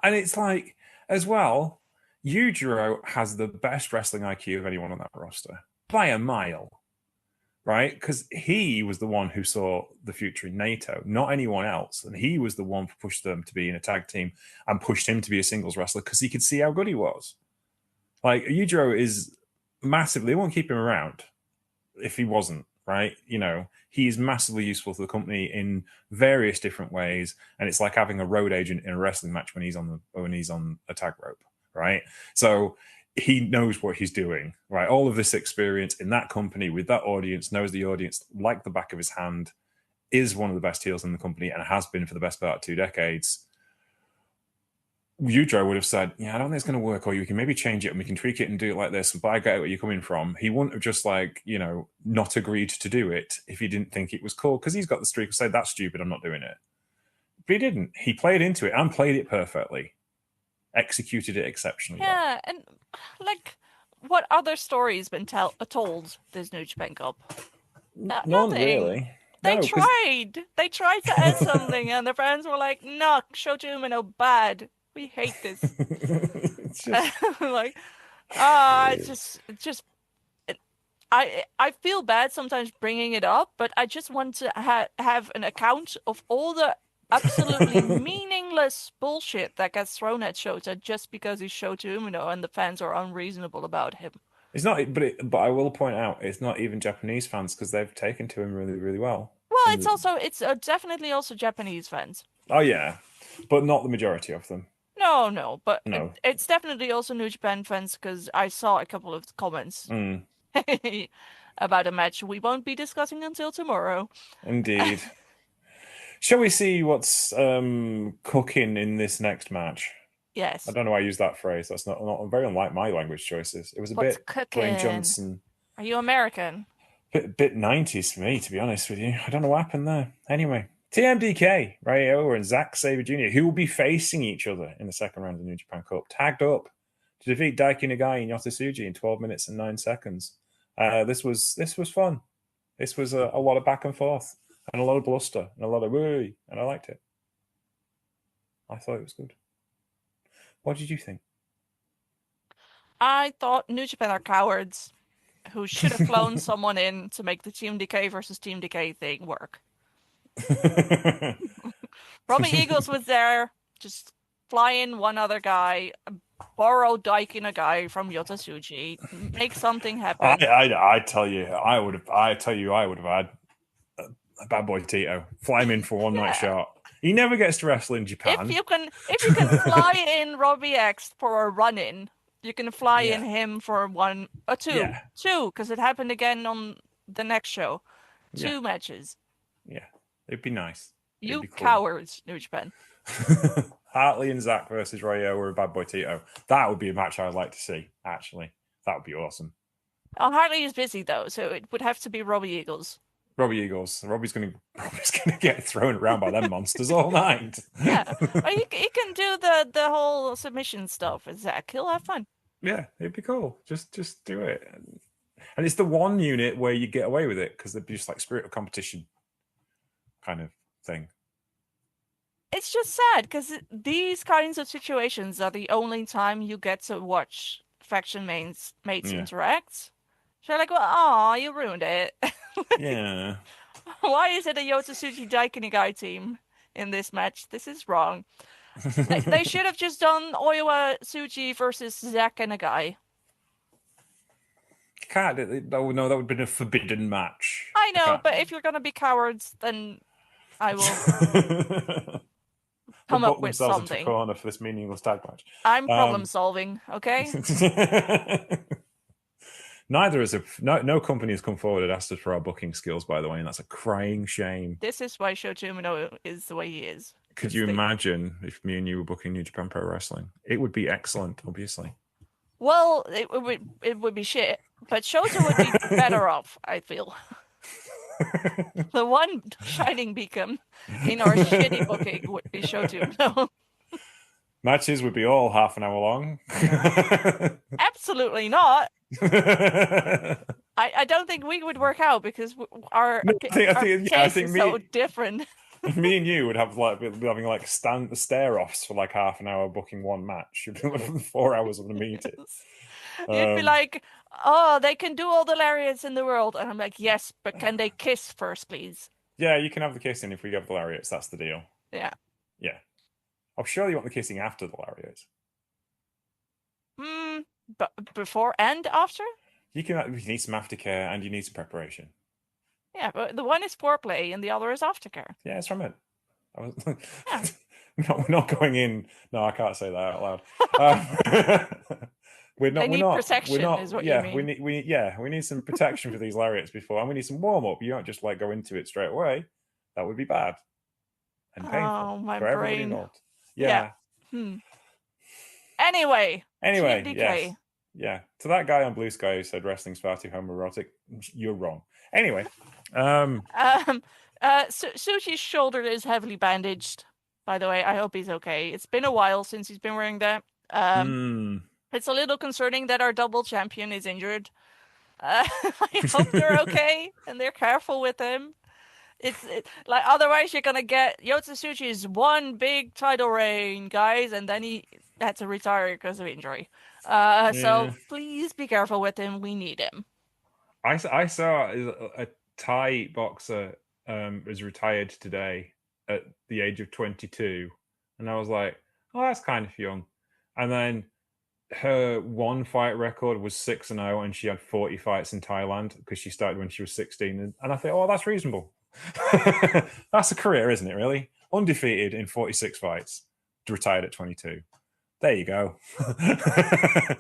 And it's like, as well, Yujiro has the best wrestling IQ of anyone on that roster. By a mile. Right? Because he was the one who saw the future in NATO, not anyone else. And he was the one who pushed them to be in a tag team and pushed him to be a singles wrestler because he could see how good he was. Like, Yujiro is massively, they won't keep him around if he wasn't, right? He is massively useful to the company in various different ways. And it's like having a road agent in a wrestling match when he's on a tag rope, right? So he knows what he's doing, right? All of this experience in that company with that audience, knows the audience like the back of his hand, is one of the best heels in the company and has been for the best part of 2 decades. Yujiro would have said, yeah, I don't think it's going to work, or you can maybe change it and we can tweak it and do it like this, but I get where you're coming from. He wouldn't have just not agreed to do it if he didn't think it was cool, because he's got the streak of say, that's stupid, I'm not doing it. But he didn't. He played into it and played it perfectly. Executed it exceptionally well. Yeah, and what other stories been told this New Japan Cup? None really. They tried. They tried to add something, and the fans were like, "No, Shota Umino bad. We hate this." I feel bad sometimes bringing it up, but I just want to have an account of all the absolutely meaningless bullshit that gets thrown at Shota just because he's Shota Umino and the fans are unreasonable about him. It's not, but I will point out, it's not even Japanese fans because they've taken to him really, really well. Well, it's definitely also Japanese fans. Oh yeah, but not the majority of them. No, but it's definitely also New Japan fans because I saw a couple of comments about a match we won't be discussing until tomorrow. Indeed. Shall we see what's cooking in this next match? Yes. I don't know why I use that phrase. That's not very unlike my language choices. It was a bit Dwayne Johnson. Are you American? Bit 90s for me, to be honest with you. I don't know what happened there. Anyway, TMDK, Ryo and Zack Sabre Jr., who will be facing each other in the second round of the New Japan Cup, tagged up to defeat Daiki Nagai and Yota Tsuji in 12 minutes and 9 seconds. This was fun. This was a lot of back and forth and a lot of bluster and a lot of woo, and I liked it. I thought it was good. What did you think? I thought New Japan are cowards who should have flown someone in to make the Team Decay versus Team Decay thing work. Robbie Eagles was there, just fly in one other guy, borrow Dyke in a guy from Yota Tsuji, make something happen. I tell you, I would have had a bad boy Tito. Fly him in for one night Yeah. shot. He never gets to wrestle in Japan. If you can fly in Robbie X for a run in, you can fly in Yeah. him for one or two. Yeah. Two, because it happened again on the next show. Yeah. Two matches. Yeah. It'd be nice. It'd You be cool. cowards, New Japan. Hartley and Zach versus Royo or a bad boy Tito. That would be a match I'd like to see, actually. That would be awesome. Hartley is busy though, so it would have to be Robbie Eagles. Robbie Eagles. Robbie's gonna get thrown around by them monsters all night. Yeah. Or he can do the whole submission stuff with Zach. He'll have fun. Yeah, it'd be cool. Just do it. And it's the one unit where you get away with it because they'd be just like spirit of competition kind of thing. It's just sad because these kinds of situations are the only time you get to watch faction mates interact. So you're like, well, oh, you ruined it. Yeah. Why is it a Yota Tsuji Daikinigai team in this match? This is wrong. They should have just done Oiwa Tsuji versus Zack and a guy. Can't. No, that would have been a forbidden match. I know, but if you're going to be cowards, then I will come up with something. Into corner for this meaningless tag match. I'm problem solving, okay? Neither is no company has come forward and asked us for our booking skills, by the way, and that's a crying shame. This is why Shota Umino is the way he is. Could you imagine if me and you were booking New Japan Pro Wrestling? It would be excellent, obviously. Well, it would be shit, but Shota would be better off, I feel. The one shining beacon in our shitty booking would be Shota Umino. Matches would be all half an hour long. Absolutely not. I don't think we would work out because our case is so different. Me and you would have be having like stare offs for like half an hour booking one match. You'd be like 4 hours of the meeting. You'd be like, oh, they can do all the lariats in the world, and I'm like, yes, but can they kiss first, please? Yeah, you can have the kissing if we have the lariats. That's the deal. Yeah. Yeah. I'm sure you want the kissing after the lariats. But before and after? You need some aftercare and you need some preparation. Yeah, but the one is foreplay and the other is aftercare. Yeah, it's from it. Yeah. We're not going in. No, I can't say that out loud. We're not protection. Is what you mean. We need some protection for these lariats before, and we need some warm up. You don't just like go into it straight away. That would be bad and painful. Oh, my for everybody brain. involved. Yeah. Anyway, yes. Yeah. To that guy on Blue Sky who said wrestling's far too homoerotic, you're wrong. Anyway. Sushi's shoulder is heavily bandaged, by the way. I hope he's okay. It's been a while since he's been wearing that. It's a little concerning that our double champion is injured. I hope they're okay and they're careful with him. It's like otherwise you're gonna get Yota Tsuji's one big title reign, guys, and then he had to retire because of injury. So please be careful with him. We need him. I saw a Thai boxer was retired today at the age of 22, and I was like, oh, that's kind of young. And then her one fight record was 6-0, and she had 40 fights in Thailand because she started when she was 16. And I thought, oh, that's reasonable. That's a career, isn't it, really? Undefeated in 46 fights, retired at 22. There you go.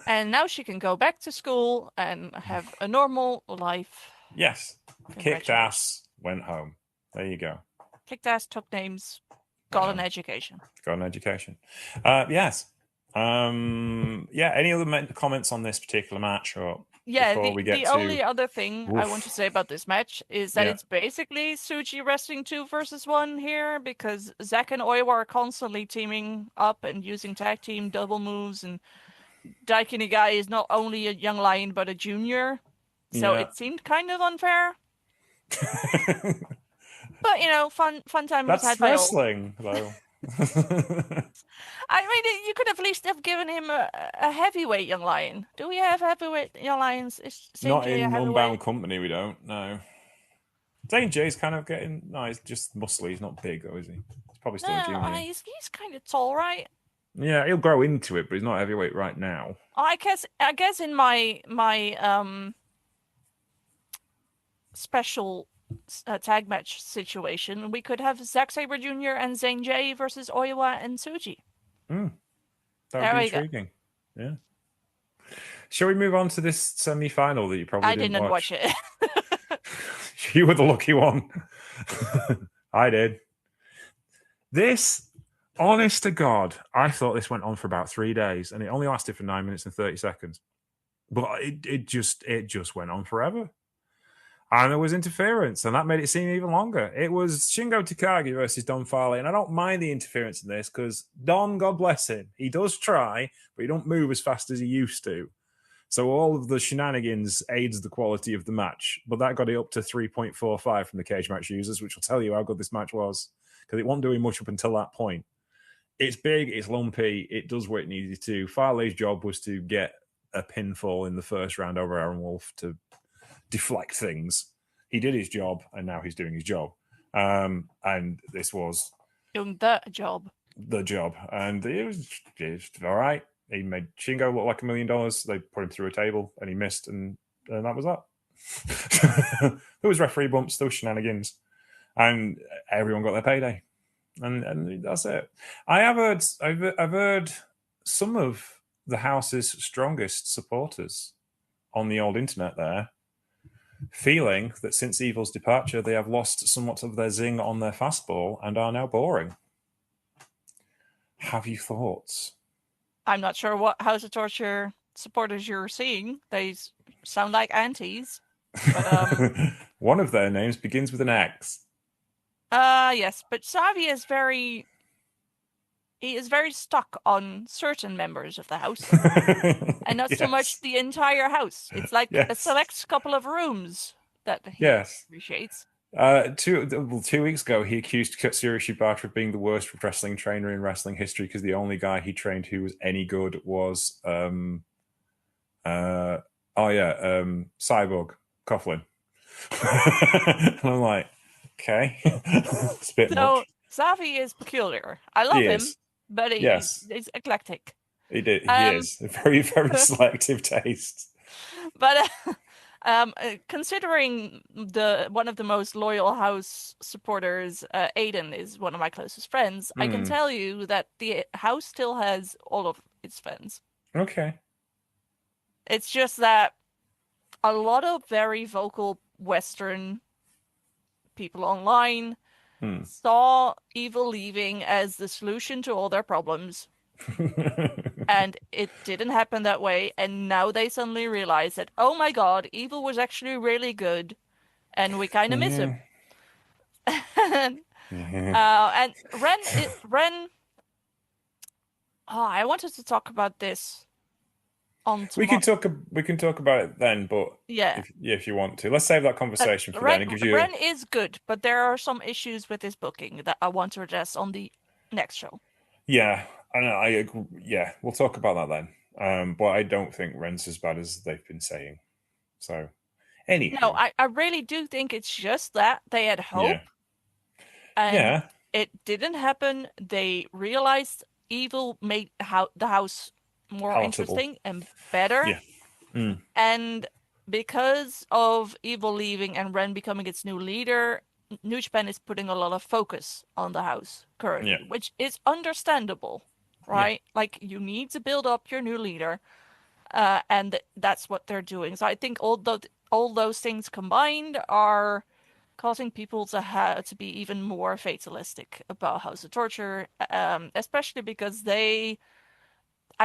And now she can go back to school and have a normal life. Yes. Kicked ass, went home. There you go. Kicked ass, took names, got an education. Got an education. Yes. Any other comments on this particular match? Or the only other thing I want to say about this match is that it's basically Tsuji wrestling 2 versus 1 here, because Zack and Oiwa are constantly teaming up and using tag team double moves, and Daikinigai is not only a young lion but a junior, so it seemed kind of unfair. But fun time. That's wrestling, though. I mean, you could at least have given him a heavyweight young lion. Do we have heavyweight young lions? Is St. Not J a in heavyweight? Unbound Company, we don't. No. St. J's kind of getting. No, he's just muscly. He's not big, though, is he? He's probably No, still a junior. he's kind of tall, right? Yeah, he'll grow into it, but he's not heavyweight right now. I guess in my special tag match situation, we could have Zack Sabre Jr. and Zane J versus Oiwa and Tsuji. Mm, that would There be we go. intriguing. Yeah. Shall we move on to this semi-final that you probably I didn't watch it. You were the lucky one. I did. This, honest to God, I thought this went on for about 3 days, and it only lasted for 9 minutes and 30 seconds. But it just went on forever. And there was interference, and that made it seem even longer. It was Shingo Takagi versus Don Farley, and I don't mind the interference in this because Don, God bless him, he does try, but he don't move as fast as he used to. So all of the shenanigans aids the quality of the match, but that got it up to 3.45 from the cage match users, which will tell you how good this match was, because it wasn't doing much up until that point. It's big, it's lumpy, it does what it needed to. Farley's job was to get a pinfall in the first round over Aaron Wolf to deflect things. He did his job, and now he's doing his job. And this was Doing the job. And it was all right. He made Shingo look like $1 million. They put him through a table, and he missed, and that was that. There was referee bumps, there was shenanigans, and everyone got their payday, and that's it. I've heard some of the house's strongest supporters on the old internet there feeling that since Evil's departure, they have lost somewhat of their zing on their fastball and are now boring. Have you thoughts? I'm not sure what House of Torture supporters you're seeing. They sound like aunties. But, one of their names begins with an X. Yes, but Savi is very stuck on certain members of the house, and not so much the entire house. It's like a select couple of rooms that he appreciates. 2 weeks ago, he accused Katsura Shibata of being the worst wrestling trainer in wrestling history because the only guy he trained who was any good was Cyborg Coughlin. And I'm like, okay, it's a bit much. Savi is peculiar. I love him, but he's eclectic. He is a very, very selective taste. But considering one of the most loyal house supporters, Aiden, is one of my closest friends, I can tell you that the house still has all of its fans. Okay. It's just that a lot of very vocal Western people online saw Evil leaving as the solution to all their problems. And it didn't happen that way, and now they suddenly realize that, oh my god, Evil was actually really good, and we kind of miss him. And Ren. Oh, I wanted to talk about this on tomorrow. We can talk about it then, but if you want to, let's save that conversation for then. It gives you. Ren is good, but there are some issues with his booking that I want to address on the next show. Yeah. I agree. Yeah, we'll talk about that then. But I don't think Ren's as bad as they've been saying. So, anyhow. No, I really do think it's just that they had hope. And it didn't happen. They realized Evil made the house more interesting and better. Yeah. And because of Evil leaving and Ren becoming its new leader, New Japan is putting a lot of focus on the house currently, which is understandable. Right? Yeah. Like, you need to build up your new leader, and that's what they're doing. So I think all those things combined are causing people to be even more fatalistic about House of Torture, especially because I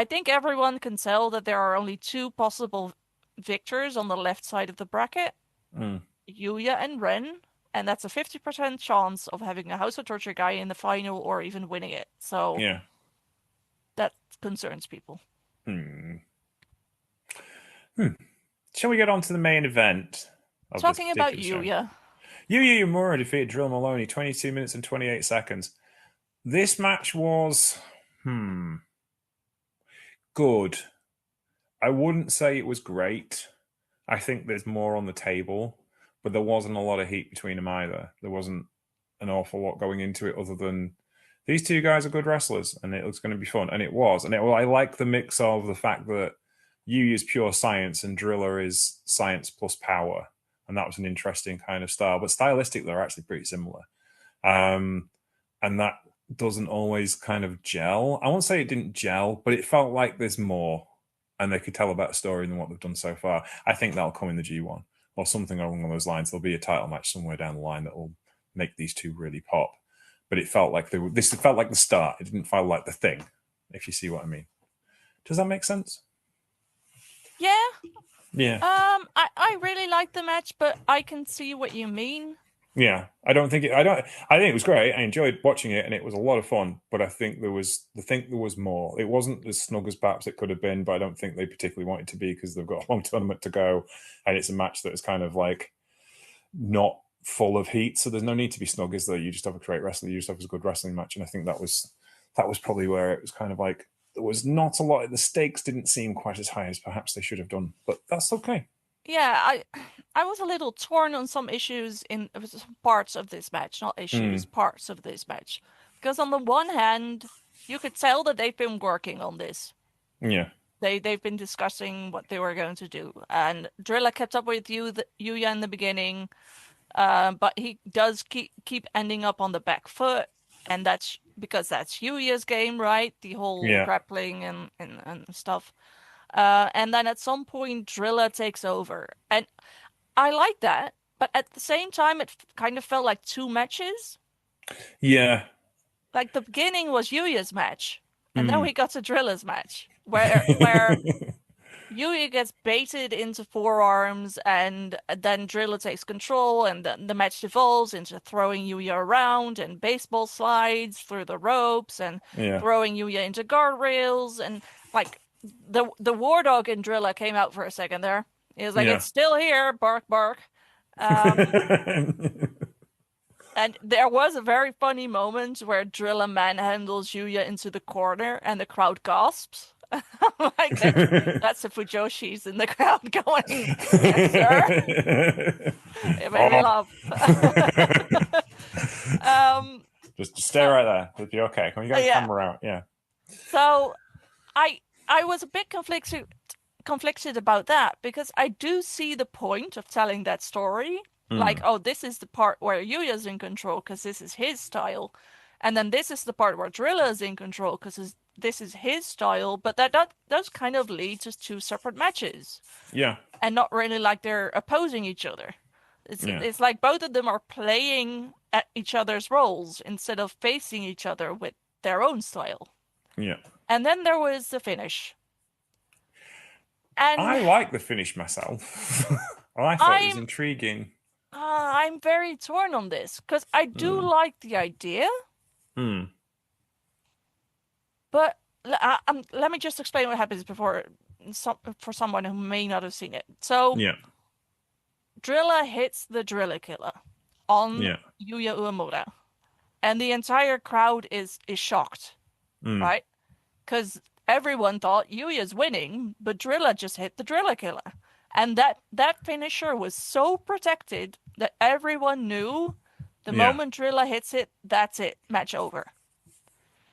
think everyone can tell that there are only two possible victors on the left side of the bracket, Yuya and Ren, and that's a 50% chance of having a House of Torture guy in the final or even winning it. So that concerns people. Shall we get on to the main event? Talking about Yuya. Yuya Uemura defeated Drilla Moloney 22 minutes and 28 seconds. This match was good. I wouldn't say it was great. I think there's more on the table, but there wasn't a lot of heat between them either. There wasn't an awful lot going into it other than these two guys are good wrestlers and it was going to be fun. And it was. And I like the mix of the fact that Yu is pure science and Driller is science plus power. And that was an interesting kind of style. But stylistically, they're actually pretty similar. And that doesn't always kind of gel. I won't say it didn't gel, but it felt like there's more and they could tell a better story than what they've done so far. I think that'll come in the G1 or something along those lines. There'll be a title match somewhere down the line that will make these two really pop. But it felt like this felt like the start. It didn't feel like the thing, if you see what I mean. Does that make sense? Yeah. Yeah. I really liked the match, but I can see what you mean. Yeah, I think it was great. I enjoyed watching it and it was a lot of fun, but I think there was more. It wasn't as snug as perhaps it could have been, but I don't think they particularly wanted to be because they've got a long tournament to go and it's a match that is kind of like not full of heat, so there's no need to be snug, is there? You just have a great wrestling, you just have a good wrestling match, and I think that was probably where it was kind of like there was not a lot of the stakes didn't seem quite as high as perhaps they should have done, but that's okay. Yeah, I was a little torn on some issues in some parts of this match, not issues, parts of this match. Because on the one hand, you could tell that they've been working on this. Yeah. They've been discussing what they were going to do. And Drilla kept up with Yuya in the beginning, but he does keep ending up on the back foot, and that's because that's Yuya's game, right? The whole grappling and stuff. And then at some point, Drilla takes over. And I like that, but at the same time, it kind of felt like two matches. Yeah. Like the beginning was Yuya's match, and then we got to Drilla's match, where Yuya gets baited into forearms, and then Drilla takes control, and the match devolves into throwing Yuya around and baseball slides through the ropes, and throwing Yuya into guardrails, and like the war dog in Drilla came out for a second there. He was like, "It's still here, bark, bark." And there was a very funny moment where Drilla manhandles Yuya into the corner, and the crowd gasps. Like that's the Fujoshi's in the crowd going, "Yes, sir." It made me laugh. Just stay right there. It'll be okay. Can we get the camera out? Yeah. So I was a bit conflicted about that because I do see the point of telling that story. Like, oh, this is the part where Yuya's in control because this is his style. And then this is the part where Drilla is in control because this is his style. But that does kind of lead to two separate matches. Yeah. And not really like they're opposing each other. It's like both of them are playing at each other's roles instead of facing each other with their own style. Yeah. And then there was the finish. And I like the finish myself. I thought it was intriguing. I'm very torn on this because I do like the idea. But let me just explain what happens for someone who may not have seen it. So, Drilla hits the Drilla Killer on Yuya Uemura, and the entire crowd is shocked, right? Because everyone thought Yuya's winning, but Drilla just hit the Drilla Killer. And that finisher was so protected that everyone knew the moment Drilla hits it, that's it, match over.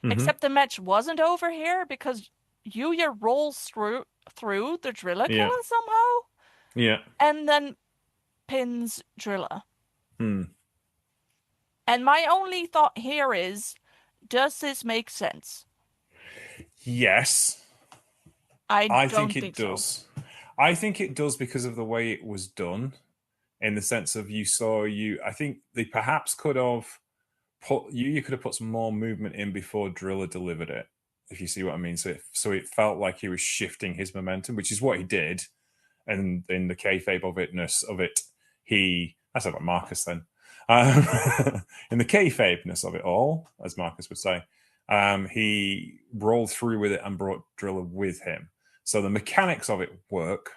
Except the match wasn't over here because Yuya rolls through the Drilla Killer somehow. Yeah. And then pins Drilla. And my only thought here is, does this make sense? Yes. I think it does. So. I think it does because of the way it was done, in the sense of I think they perhaps could have you could have put some more movement in before Drilla delivered it, if you see what I mean. So it felt like he was shifting his momentum, which is what he did. And in the kayfabe of it, I said like Marcus then. In the kayfabeness of it all, as Marcus would say, he rolled through with it and brought Drilla with him. So the mechanics of it work,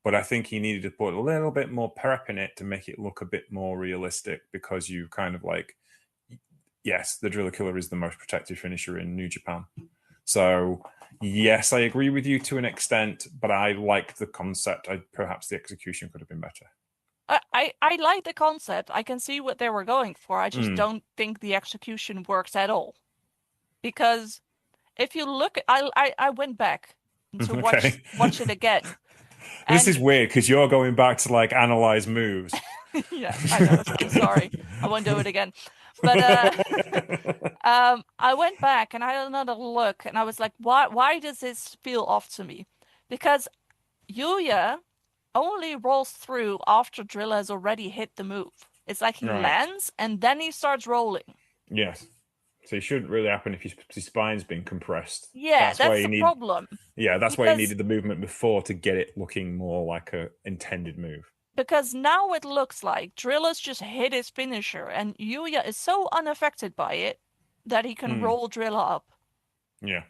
but I think he needed to put a little bit more prep in it to make it look a bit more realistic, because you kind of like, yes, the Driller Killer is the most protected finisher in New Japan. So, yes, I agree with you to an extent, but I like the concept. Perhaps the execution could have been better. I like the concept. I can see what they were going for. I just don't think the execution works at all. Because if you look at, I went back to watch it again. This is weird because you're going back to like analyze moves. Yeah, I know. I'm sorry. I won't do it again. But I went back and I had another look and I was like, why does this feel off to me? Because Yuya only rolls through after Drilla has already hit the move. It's like he lands and then he starts rolling. Yes. So it shouldn't really happen if his spine's been compressed. Yeah, that's the problem. Yeah, that's why you needed the movement before to get it looking more like a intended move. Because now it looks like Drilla's just hit his finisher and Yuya is so unaffected by it that he can roll Drilla up. Yeah.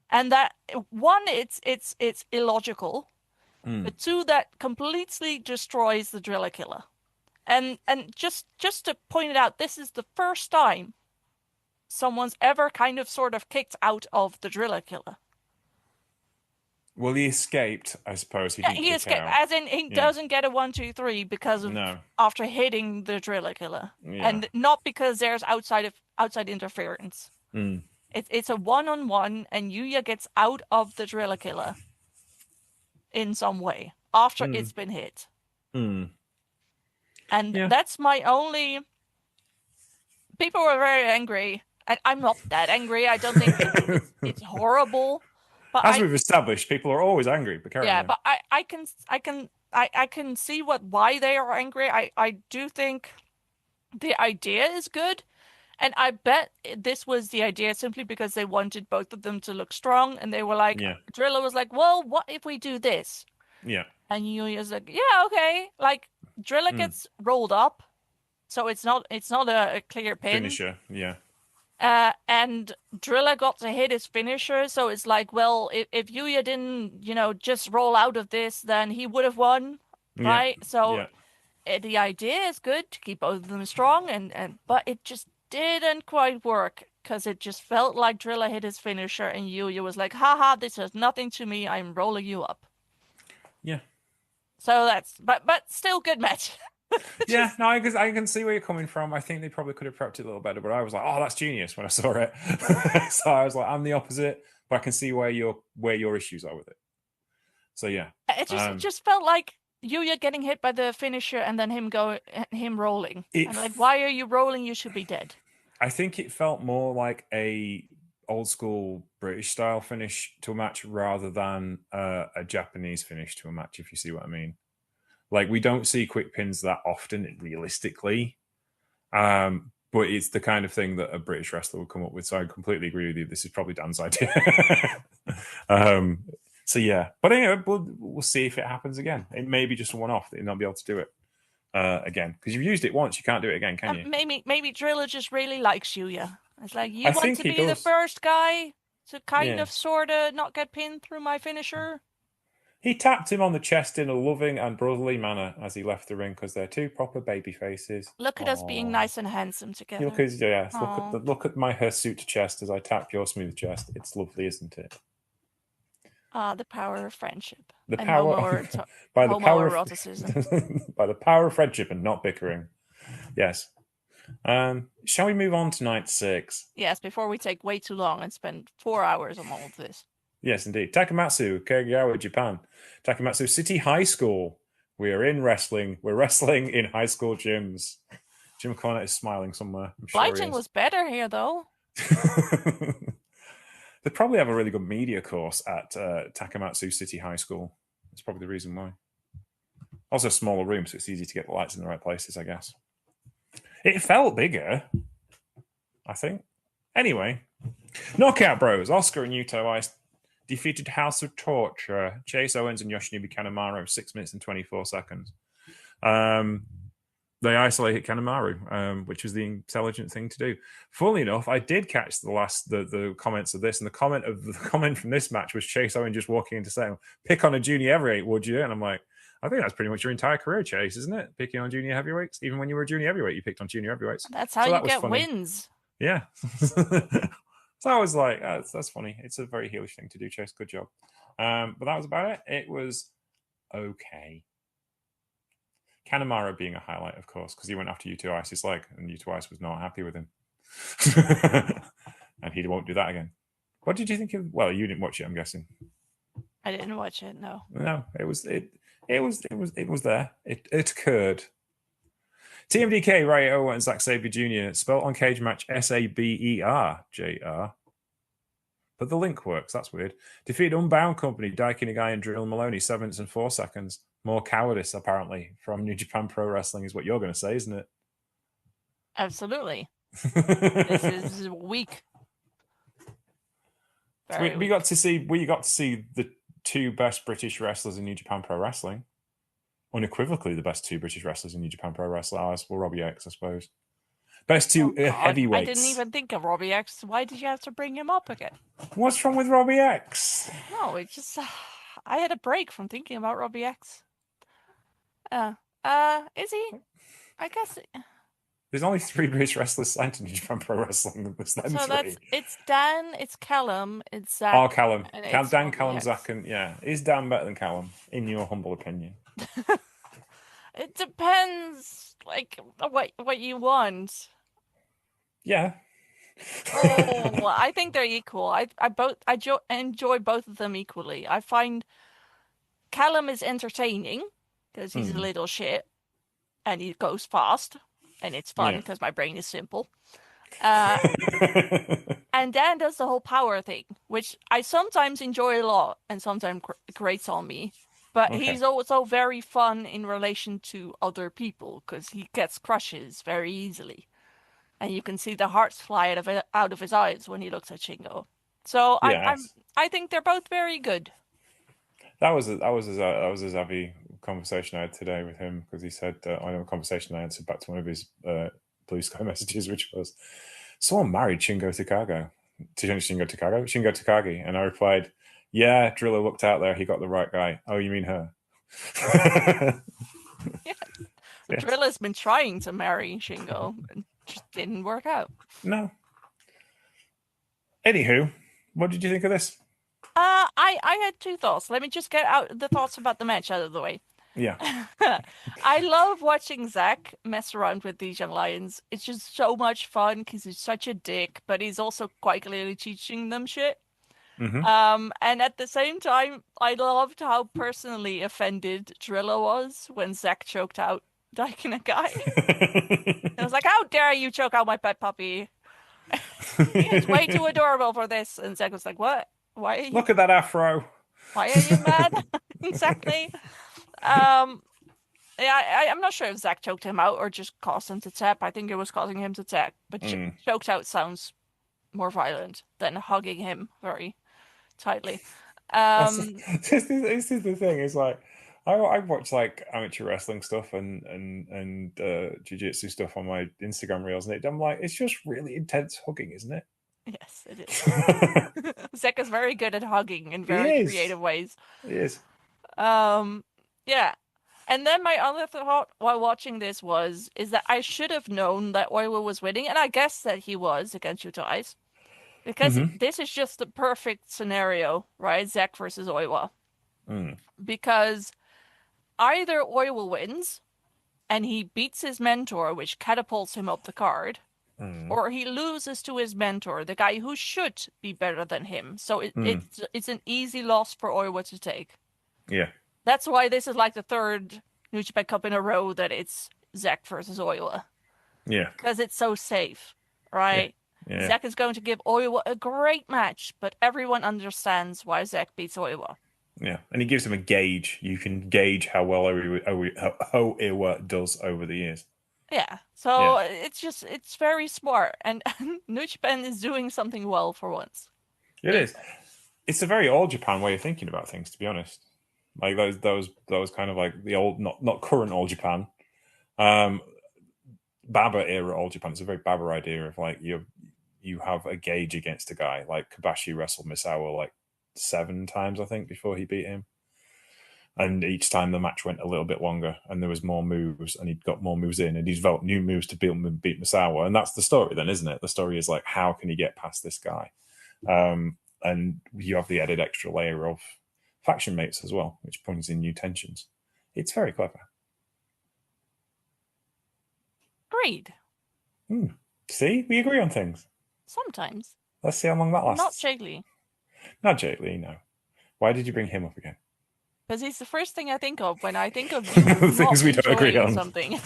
And that, one, it's illogical. But two, that completely destroys the Driller Killer. And just to point it out, this is the first time someone's ever kind of sort of kicked out of the Driller Killer. Well, he escaped, I suppose. He escaped, as in he doesn't get a 1, 2, 3 because of after hitting the Driller Killer, and not because there's outside interference. It's a 1-on-1, and Yuya gets out of the Driller Killer in some way after it's been hit. And that's my only. People were very angry, and I'm not that angry. I don't think it's horrible. But as we've established, people are always angry. But but I can see why they are angry. I do think the idea is good, and I bet this was the idea simply because they wanted both of them to look strong, and they were like, Drilla was like, well, what if we do this? Yeah. And Yuya's like, yeah, okay. Like Drilla gets rolled up, so it's not a clear pin. Finisher, yeah. And Drilla got to hit his finisher, so it's like, well, if Yuya didn't, just roll out of this, then he would have won, right? So the idea is good to keep both of them strong, but it just didn't quite work because it just felt like Drilla hit his finisher, and Yuya was like, haha, this is nothing to me. I'm rolling you up. Yeah. So but still good match. Yeah, no, I can see where you're coming from. I think they probably could have prepped it a little better, but I was like, oh, that's genius when I saw it. So I was like, I'm the opposite, but I can see where your issues are with it. So yeah. It just felt like Yuya getting hit by the finisher and then him rolling. And like, why are you rolling? You should be dead. I think it felt more like a old school British style finish to a match rather than a Japanese finish to a match, if you see what I mean. Like, we don't see quick pins that often, realistically. But it's the kind of thing that a British wrestler would come up with. So I completely agree with you. This is probably Dan's idea. So yeah. But anyway, we'll see if it happens again. It may be just a one-off that you'll not be able to do it again. Because you've used it once. You can't do it again, can you? Maybe Drilla just really likes Yuya. It's like, you want to be the first guy to kind of, sort of, not get pinned through my finisher? He tapped him on the chest in a loving and brotherly manner as he left the ring because they're two proper baby faces. Look at us being nice and handsome together. Look at my hirsute chest as I tap your smooth chest. It's lovely, isn't it? The power of friendship. By the power of eroticism. By the power of friendship and not bickering. Yes. Shall we move on to night 6? Yes, before we take way too long and spend 4 hours on all of this. Yes, indeed. Takamatsu, Kagawa, Japan. Takamatsu City High School. We are in wrestling. We're wrestling in high school gyms. Jim Cornette is smiling somewhere. Lighting was better here, though. They probably have a really good media course at Takamatsu City High School. That's probably the reason why. Also a smaller room, so it's easy to get the lights in the right places, I guess. It felt bigger, I think. Anyway, Knockout Bros. Oscar and Yuto Ice defeated House of Torture, Chase Owens and Yoshinobu Kanemaru, 6 minutes and 24 seconds. They isolated Kanemaru, which was the intelligent thing to do. Funnily enough, I did catch the comments of this, and the comment from this match was Chase Owens just walking into saying, "Pick on a junior heavyweight, would you?" And I'm like, I think that's pretty much your entire career, Chase, isn't it? Picking on junior heavyweights. Even when you were a junior heavyweight, you picked on junior heavyweights. That's how you get wins. Yeah. So I was like, oh, that's funny. It's a very heelish thing to do, Chase. Good job. But that was about it. It was okay. Kanemaru being a highlight, of course, because he went after U2 Ice's leg, and U2 Ice was not happy with him. And he won't do that again. What did you think of? Well, you didn't watch it, I'm guessing. I didn't watch it, no. No, it was there. It occurred. TMDK, Ryo and Zack Sabre Jr. spelled on cage match SABERJR. But the link works. That's weird. Defeat Unbound Company, Daikin Nagai and Drilla Moloney, 7 minutes and 4 seconds. More cowardice, apparently, from New Japan Pro Wrestling is what you're going to say, isn't it? Absolutely. This is weak. We got to see the two best British wrestlers in New Japan Pro Wrestling. Unequivocally, the best two British wrestlers in New Japan Pro Wrestling. Well, Robbie X, I suppose. Best two heavyweights. I didn't even think of Robbie X. Why did you have to bring him up again? What's wrong with Robbie X? No, it just I had a break from thinking about Robbie X. Is he? I guess. There's only 3 British wrestlers signed to New Japan Pro Wrestling. It's Dan, it's Callum, it's Zach. Oh, Callum. Dan, Callum, Zach, and yeah. Is Dan better than Callum, in your humble opinion? It depends, like, what you want. Yeah. Oh, I think they're equal. I enjoy both of them equally. I find Callum is entertaining because he's a little shit and he goes fast and it's fun because my brain is simple. And Dan does the whole power thing, which I sometimes enjoy a lot and sometimes grates on me. But he's also very fun in relation to other people because he gets crushes very easily. And you can see the hearts fly out of his eyes when he looks at Shingo. So I think they're both very good. That was a Zavi conversation I had today with him because he said I know a conversation I answered back to one of his Blue Sky messages, which was someone married Shingo Takagi, and I replied, "Yeah, Driller looked out there. He got the right guy." Oh, you mean her? Yeah. Drilla's been trying to marry Shingo and just didn't work out. No. Anywho, what did you think of this? I had 2 thoughts. Let me just get out the thoughts about the match out of the way. Yeah. I love watching Zach mess around with these young lions. It's just so much fun because he's such a dick, but he's also quite clearly teaching them shit. And at the same time, I loved how personally offended Drilla was when Zach choked out Daikin Nagai. I was like, how dare you choke out my pet puppy? He's way too adorable for this. And Zach was like, what? Why are you... Look at that afro. Why are you mad? Exactly. I'm not sure if Zach choked him out or just caused him to tap. I think it was causing him to tap. But choked out sounds more violent than hugging him very tightly. This is the thing. It's like I watch like amateur wrestling stuff and jiu-jitsu stuff on my Instagram reels, and I'm like, it's just really intense hugging, isn't it? Yes, it is. Zach is very good at hugging in very creative ways. He is. Yeah. And then my other thought while watching this is that I should have known that Oiwa was winning, and I guess that he was against Yuta Ice. Because this is just the perfect scenario, right? Zach versus Oiwa. Because either Oiwa wins, and he beats his mentor, which catapults him up the card, or he loses to his mentor, the guy who should be better than him. So it's an easy loss for Oiwa to take. Yeah. That's why this is like the 3rd New Japan Cup in a row that it's Zach versus Oiwa. Yeah. Because it's so safe, right? Yeah. Zach is going to give Oiwa a great match, but everyone understands why Zach beats Oiwa. Yeah, and he gives him a gauge. You can gauge how well Oiwa does over the years. Yeah, so it's very smart, and New Japan is doing something well for once. It is. It's a very All Japan way of thinking about things, to be honest. Like those kind of like the old, not current All Japan, Baba era All Japan. It's a very Baba idea of like you have a gauge against a guy. Like Kobashi wrestled Misawa like 7 times, I think, before he beat him. And each time the match went a little bit longer, and there was more moves, and he'd got more moves in, and he'd developed new moves to beat Misawa. And that's the story, then, isn't it? The story is like, how can he get past this guy? And you have the added extra layer of faction mates as well, which brings in new tensions. It's very clever. Agreed. See, we agree on things. Sometimes. Let's see how long that lasts. Not Jake Lee. Not Jake Lee, no. Why did you bring him up again? Because he's the first thing I think of when I think of you things we don't agree on. Something.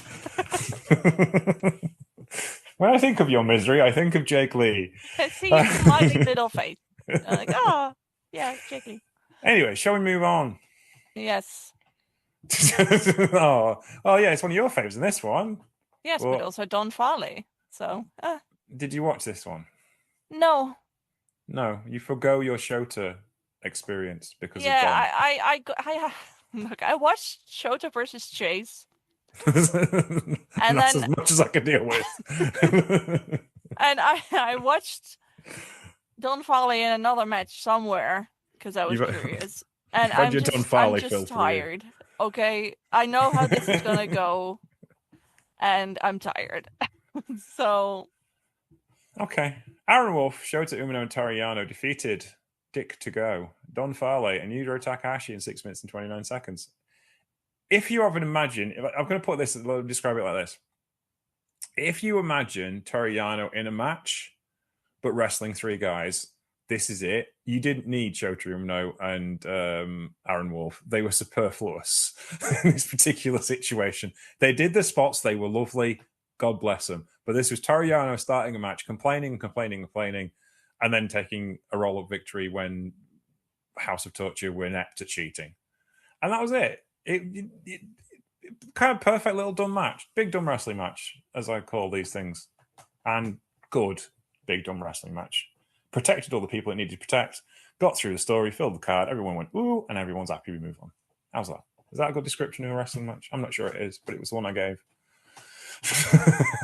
When I think of your misery, I think of Jake Lee. See his smiling little face. Like, oh, yeah, Jake Lee. Anyway, shall we move on? Yes. oh, yeah, it's one of your faves in this one. Yes, but also Don Farley. So. Did you watch this one? No. No, you forgo your Shota experience because of Don. I look, I watched Shota versus Chase. and that's then, as much as I can deal with. And I watched Don Farley in another match somewhere because I was curious. And I'm just tired. Okay, I know how this is gonna go, and I'm tired. So. Okay. Aaron Wolf, Shota Umino, and Toriano defeated Dick to Go, Don Farley, and Yujiro Takahashi in 6 minutes and 29 seconds. If you ever imagine, I'm going to put this, describe it like this. If you imagine Toriano in a match, but wrestling three guys, this is it. You didn't need Shota Umino and Aaron Wolf. They were superfluous in this particular situation. They did the spots. They were lovely. God bless them. But this was Toriano starting a match, complaining, and then taking a roll-up victory when House of Torture were inept at cheating. And that was it. It kind of perfect little dumb match. Big dumb wrestling match, as I call these things. And good big dumb wrestling match. Protected all the people it needed to protect. Got through the story, filled the card. Everyone went, ooh, and everyone's happy we move on. How's that? Is that a good description of a wrestling match? I'm not sure it is, but it was the one I gave.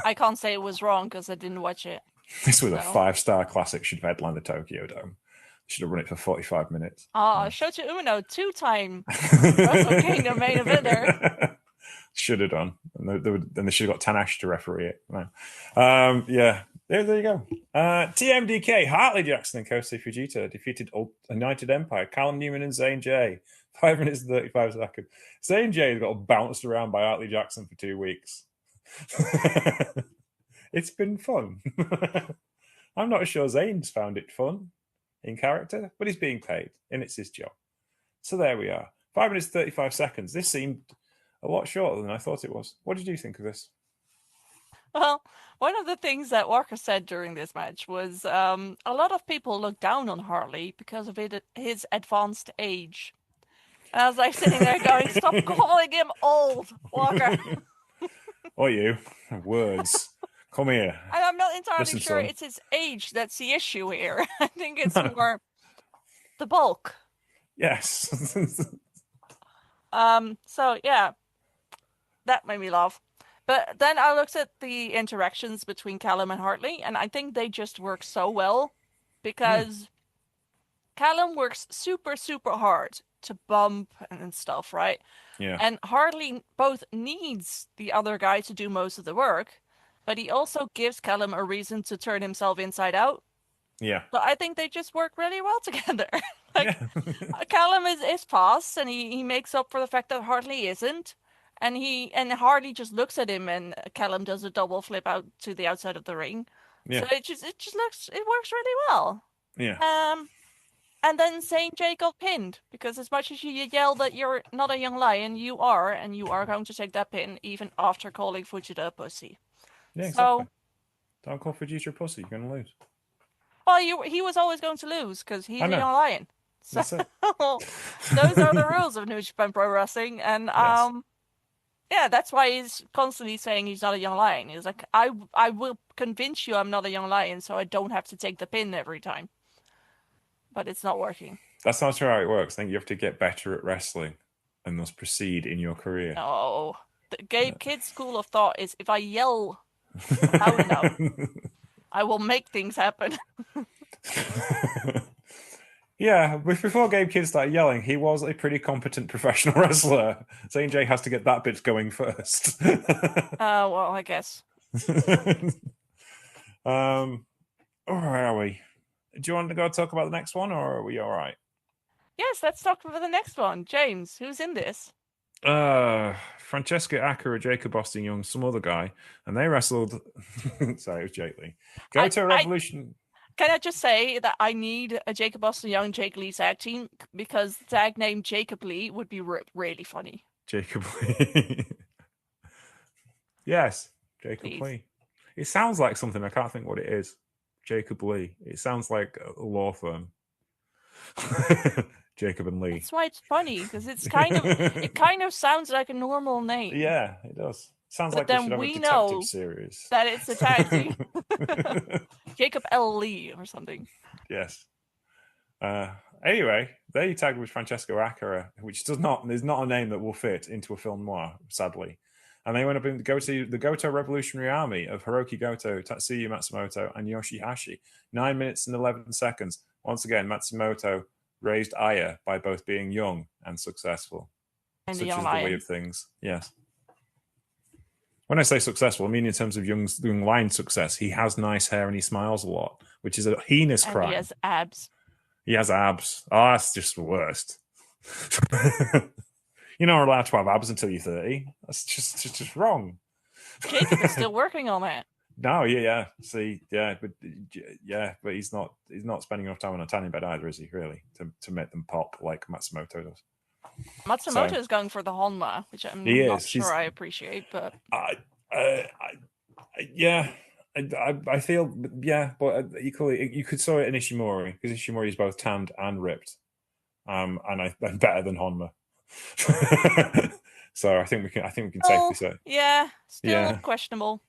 I can't say it was wrong because I didn't watch it. This was a 5-star classic. Should have headlined the Tokyo Dome. Should have run it for 45 minutes. Shota Umino, 2-time Wrestle Kingdom main eventer. Should have done. And they should have got Tanahashi to referee it. No. Yeah, there you go. TMDK, Hartley Jackson and Kosei Fujita defeated United Empire, Callum Newman and Zane J. 5 minutes and 35 seconds. Zane J has got bounced around by Hartley Jackson for 2 weeks. It's been fun. I'm not sure Zane's found it fun in character, but he's being paid and it's his job. So there we are. 5 minutes 35 seconds. This seemed a lot shorter than I thought it was. What did you think of this? Well, one of the things that Walker said during this match was a lot of people look down on Hartley because of his advanced age. And I was like sitting there going, stop calling him old, Walker. Or you. Words. Come here. And I'm not entirely sure it's his age that's the issue here. I think it's more the bulk. Yes. So, yeah. That made me laugh. But then I looked at the interactions between Callum and Hartley, and I think they just work so well because Callum works super, super hard to bump and stuff, right? Yeah. And Hartley both needs the other guy to do most of the work, but he also gives Callum a reason to turn himself inside out. Yeah. So I think they just work really well together. Callum is fast, and he makes up for the fact that Hartley isn't. And Hartley just looks at him, and Callum does a double flip out to the outside of the ring. Yeah. So it works really well. Yeah. And then Saint J got pinned because as much as you yell that you're not a young lion, you are, and you are going to take that pin even after calling Fujita a pussy. Yeah, exactly. Don't call Fujita a pussy. You're going to lose. Well, he was always going to lose because he's a young lion. So that's it. Those are the rules of New Japan Pro Wrestling, and yes. Yeah, that's why he's constantly saying he's not a young lion. He's like, I will convince you I'm not a young lion, so I don't have to take the pin every time. But it's not working. That's not how it works. I think you have to get better at wrestling and thus proceed in your career. No. The Gabe Kidd school of thought is if I yell loud enough, I will make things happen. Yeah, before Gabe Kidd started yelling, he was a pretty competent professional wrestler. Saying Jay has to get that bit going first. Well, I guess. um, where are we? Do you want to go talk about the next one, or are we all right? Yes, let's talk about the next one. James, who's in this? Francesca Akira, Jacob Austin Young, some other guy, and they wrestled. Sorry, it was Jake Lee. Go I, to I Revolution. Can I just say that I need a Jacob Austin Young Jake Lee tag team because the tag name Jacob Lee would be really funny. Jacob Lee. Yes, Jacob Please. Lee. It sounds like something. I can't think what it is. Jacob Lee. It sounds like a law firm. Jacob and Lee. That's why it's funny because it kind of sounds like a normal name. Yeah, it does. Sounds But like they then should have a we detective know series. that it's a tag team. Jacob L. Lee or something. Yes. Anyway, they tagged with Francesco Akira, which is not a name that will fit into a film noir, sadly. And they went up and go to the Goto Revolutionary Army of Hiroki Goto, Tatsuya Matsumoto, and Yoshihashi. 9 minutes and 11 seconds. Once again, Matsumoto raised ire by both being young and successful. And Such the young is the way lion. of things. Yes. When I say successful, I mean in terms of young Lion's success. He has nice hair and he smiles a lot, which is a heinous crime. He has abs. He has abs. Oh, that's just the worst. You're not allowed to have abs until you're 30. That's just wrong. Jacob is still working on that. No, yeah. See, but he's not spending enough time on a tanning bed either, is he? Really, to make them pop like Matsumoto does. Matsumoto is going for the Honma, which I'm not sure I appreciate, but yeah. I feel, yeah, but equally, you could saw it in Ishimori because Ishimori is both tanned and ripped, and better than Honma. So I think we can safely say, still questionable.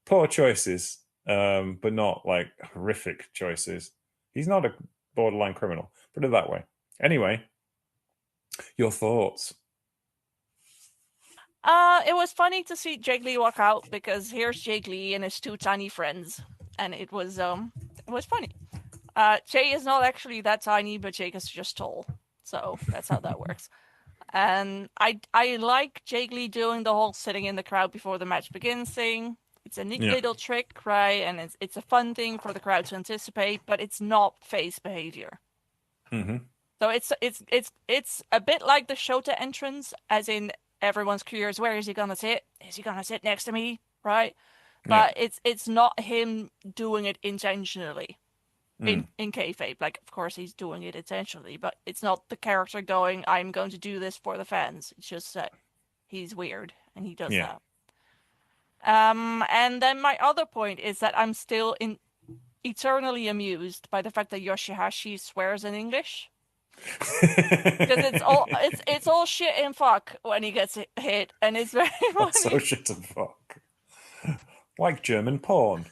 Poor choices, but not like horrific choices. He's not a borderline criminal, put it that way. Anyway, your thoughts? It was funny to see Jake Lee walk out because here's Jake Lee and his two tiny friends, and it was funny. Jay is not actually that tiny, but Jake is just tall, so that's how that works. And I like Jake Lee doing the whole sitting in the crowd before the match begins thing. It's a neat little trick, right? And it's a fun thing for the crowd to anticipate, but it's not face behavior. Mm-hmm. So it's a bit like the Shota entrance, as in everyone's curious, where is he gonna sit? Is he gonna sit next to me? Right? But it's not him doing it intentionally. In kayfabe, like of course he's doing it intentionally, but it's not the character going, "I'm going to do this for the fans." It's just that he's weird and he does that. And then my other point is that I'm still eternally amused by the fact that Yoshihashi swears in English. Because it's all shit and fuck when he gets hit, and it's very funny. So shit and fuck, like German porn.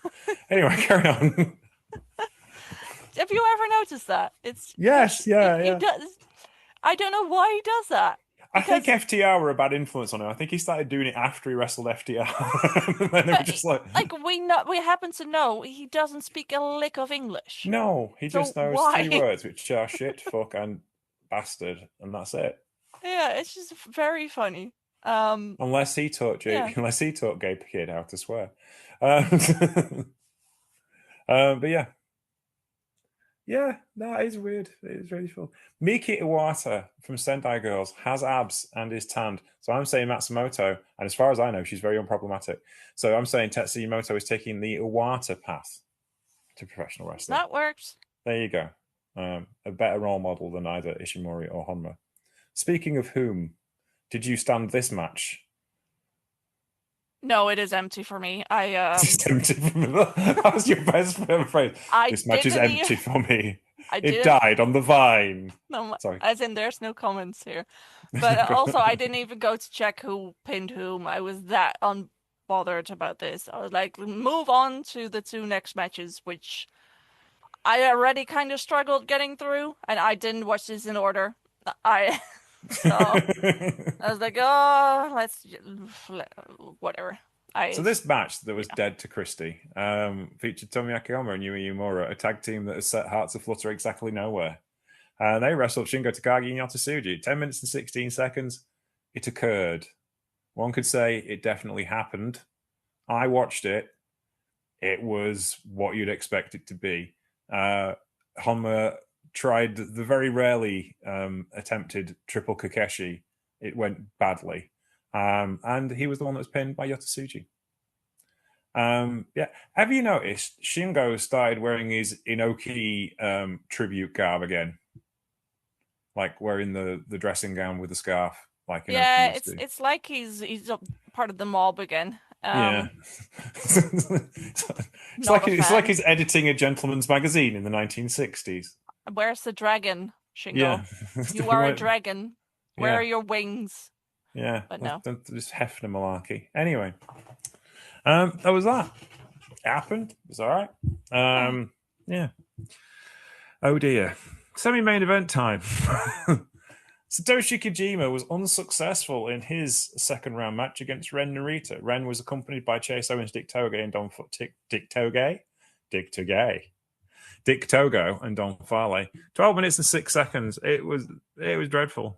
Anyway, carry on. Have you ever noticed that? He does. I don't know why he does that. I think FTR were a bad influence on him. I think he started doing it after he wrestled FTR. And then they were just like we happen to know he doesn't speak a lick of English. No, he just knows 3 words, which are shit, fuck, and bastard, and that's it. Yeah, it's just very funny. Unless he taught Gabe Kidd how to swear. But yeah. Yeah, no, it is weird. It is really cool. Miki Iwata from Sendai Girls has abs and is tanned. So I'm saying Matsumoto, and as far as I know, she's very unproblematic. So I'm saying Tetsuya Moto is taking the Iwata path to professional wrestling. That works. There you go. A better role model than either Ishimori or Honma. Speaking of whom, did you stand this match? No, it is empty for me. It's empty for me. That was your best phrase. This match is empty for me. It died on the vine. No, sorry. As in, there's no comments here. But also, I didn't even go to check who pinned whom. I was that unbothered about this. I was like, move on to the 2 next matches, which I already kind of struggled getting through, and I didn't watch this in order. So I was like, oh, whatever. So I this match that was yeah. dead to Christy featured Tomi Akiyama and Yuya Uemura, a tag team that has set hearts aflutter exactly nowhere. They wrestled Shingo Takagi and Yota Tsuji. 10 minutes and 16 seconds. It occurred. One could say it definitely happened. I watched it. It was what you'd expect it to be. Honma tried the very rarely attempted triple Kakeshi. It went badly. And he was the one that was pinned by Yota Tsuji. Yeah. Have you noticed Shingo started wearing his Inoki tribute garb again? Like wearing the dressing gown with the scarf, like Inoki Yeah, used to. it's like he's a part of the mob again. Yeah. Not a It's like fan. he's editing a gentleman's magazine in the 1960s. Where's the dragon, Yeah. Shingo? You are a dragon. Where are Yeah. your wings? Yeah. But no. This Hefner malarkey. Anyway, that was that. It happened. It's all right. Yeah. Yeah. Oh dear. Semi-main event time. Satoshi Kojima was unsuccessful in his second round match against Ren Narita. Ren was accompanied by Chase Owens, Dick Togo, and Dick Togo and Don Farley. 12 minutes and 6 seconds. It was dreadful.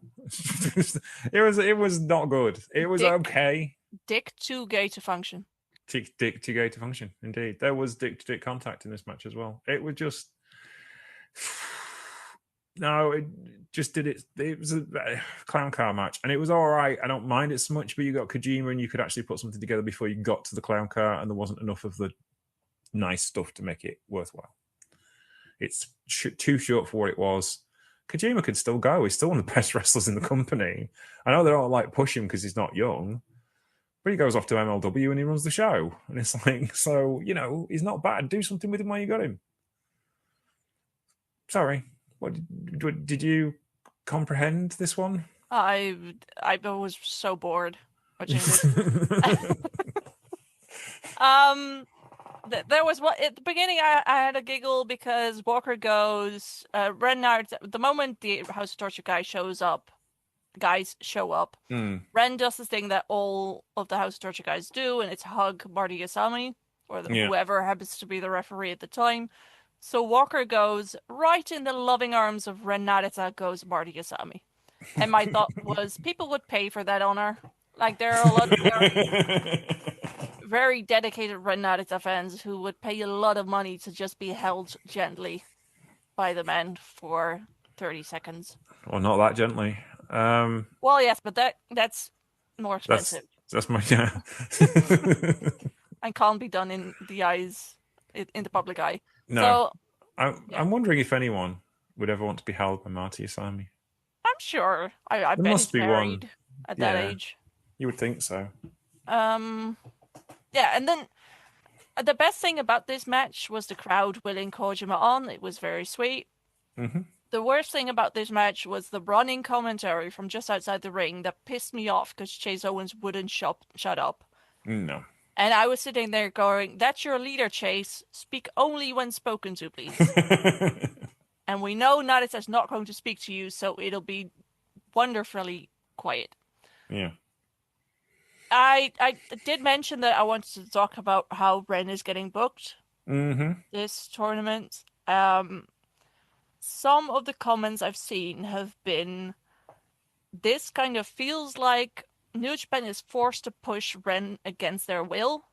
it was not good. It was okay. Dick to gay to function. Dick to gay to function. Indeed, there was dick to dick contact in this match as well. It was just. No, it just did it. It was a clown car match, and it was all right. I don't mind it so much, but you got Kojima, and you could actually put something together before you got to the clown car, and there wasn't enough of the nice stuff to make it worthwhile. It's too short for what it was. Kojima could still go. He's still one of the best wrestlers in the company. I know they don't like push him because he's not young, but he goes off to MLW and he runs the show, and it's like, so he's not bad. Do something with him while you got him. Sorry. What did you comprehend this one? I was so bored watching this. There was what at the beginning I had a giggle because Walker goes Ren the moment the House of Torture guys show up. Ren does this thing that all of the House of Torture guys do, and it's hug Marty Asami or whoever happens to be the referee at the time. So Walker goes right in the loving arms of Ren Narita goes Marty Asami. And my thought was people would pay for that honor. Like there are a lot of very dedicated Ren Narita fans who would pay a lot of money to just be held gently by the men for 30 seconds. Well, not that gently. Well, yes, but that's more expensive. That's my and can't be done in the eyes in the public eye. No, so, I'm wondering if anyone would ever want to be held by Marty Asami. I'm sure. I bet must he's be married one at that age. You would think so. Yeah, and then the best thing about this match was the crowd willing Kojima on. It was very sweet. Mm-hmm. The worst thing about this match was the running commentary from just outside the ring that pissed me off because Chase Owens wouldn't shut up. No. And I was sitting there going, that's your leader, Chase. Speak only when spoken to, please. And we know Narita's not going to speak to you, so it'll be wonderfully quiet. Yeah. I did mention that I wanted to talk about how Ren is getting booked this tournament. Some of the comments I've seen have been, this kind of feels like New Japan is forced to push Ren against their will.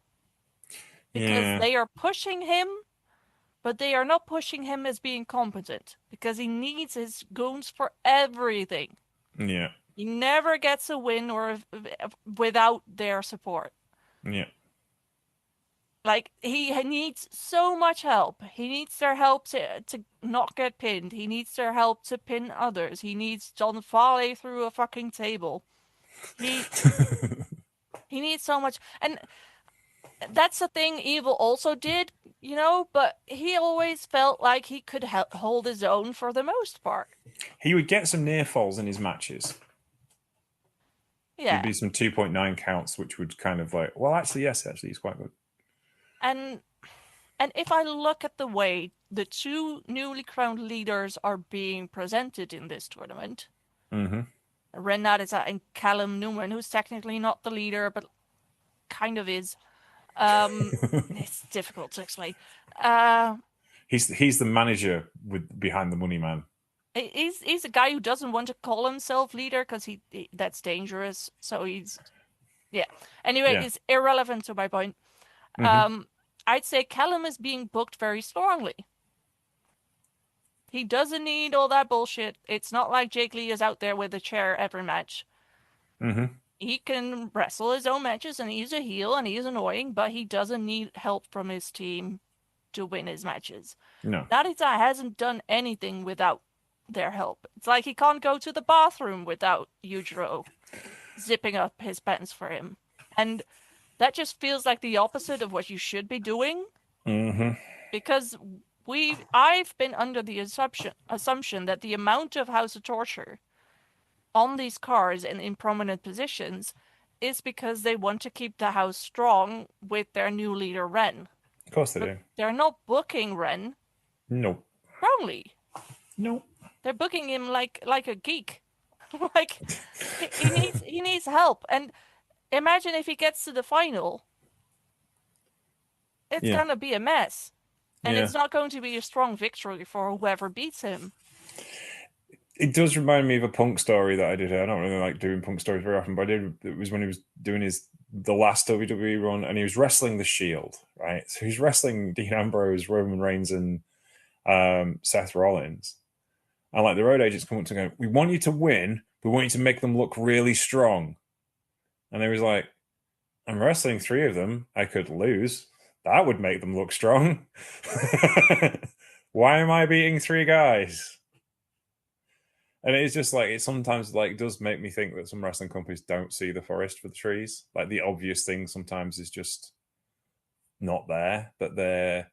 Because they are pushing him, but they are not pushing him as being competent. Because he needs his goons for everything. Yeah. He never gets a win without their support. Yeah. Like, he needs so much help. He needs their help to not get pinned. He needs their help to pin others. He needs John Farley through a fucking table. He needs so much. And that's the thing Evil also did, but he always felt like he could hold his own for the most part. He would get some near falls in his matches. Yeah. There'd be some 2.9 counts, which would kind of like, well, actually, he's quite good. And if I look at the way the two newly crowned leaders are being presented in this tournament, Ren Narita and Callum Newman, who's technically not the leader, but kind of is, It's difficult to explain. Uh, He's the manager with behind the money man. he's a guy who doesn't want to call himself leader because that's dangerous. So he's yeah. Anyway, Yeah. it's irrelevant to my point. Hmm. Um, I'd say Callum is being booked very strongly. He doesn't need all that bullshit. It's not like Jake Lee is out there with a chair every match. Hmm. He can wrestle his own matches and he's a heel and he's annoying, but he doesn't need help from his team to win his matches. No. Narita hasn't done anything without their help. It's like he can't go to the bathroom without Yujiro zipping up his pants for him. And that just feels like the opposite of what you should be doing Hmm. because I've been under the assumption that the amount of House of Torture on these cars and in prominent positions is because they want to keep the house strong with their new leader Ren. Of course they But do. they're not booking Ren No. strongly. No. They're booking him like a geek. Like he needs help. And imagine if he gets to the final, it's Yeah. gonna be a mess. And Yeah. it's not going to be a strong victory for whoever beats him. It does remind me of a Punk story that I did. I don't really like doing Punk stories very often, but I did. It was when he was doing the last WWE run, and he was wrestling the Shield, right? So he's wrestling Dean Ambrose, Roman Reigns, and Seth Rollins. And like the road agents come up to go, we want you to win. We want you to make them look really strong. And he was like, I'm wrestling three of them. I could lose. That would make them look strong. Why am I beating three guys? And it's just like it sometimes like does make me think that some wrestling companies don't see the forest for the trees. Like the obvious thing sometimes is just not there, but they're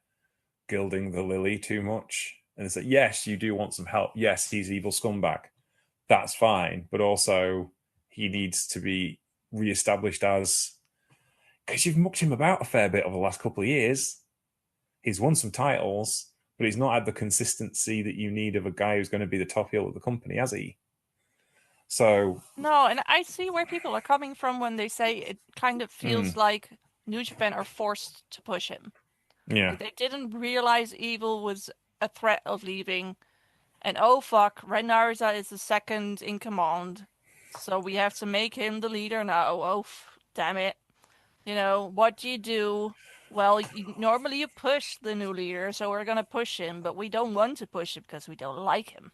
gilding the lily too much. And it's like, yes, you do want some help. Yes, he's evil scumbag. That's fine. But also he needs to be reestablished as because you've mucked him about a fair bit over the last couple of years. He's won some titles, but he's not had the consistency that you need of a guy who's going to be the top heel of the company, has he? So, No, and I see where people are coming from when they say it kind of feels like New Japan are forced to push him. yeah. Like they didn't realize Evil was a threat of leaving, and oh fuck, Ren Narita is the second in command, so we have to make him the leader now. Oh, damn it. What do you do? Well, normally you push the new leader, so we're gonna push him, but we don't want to push him because we don't like him.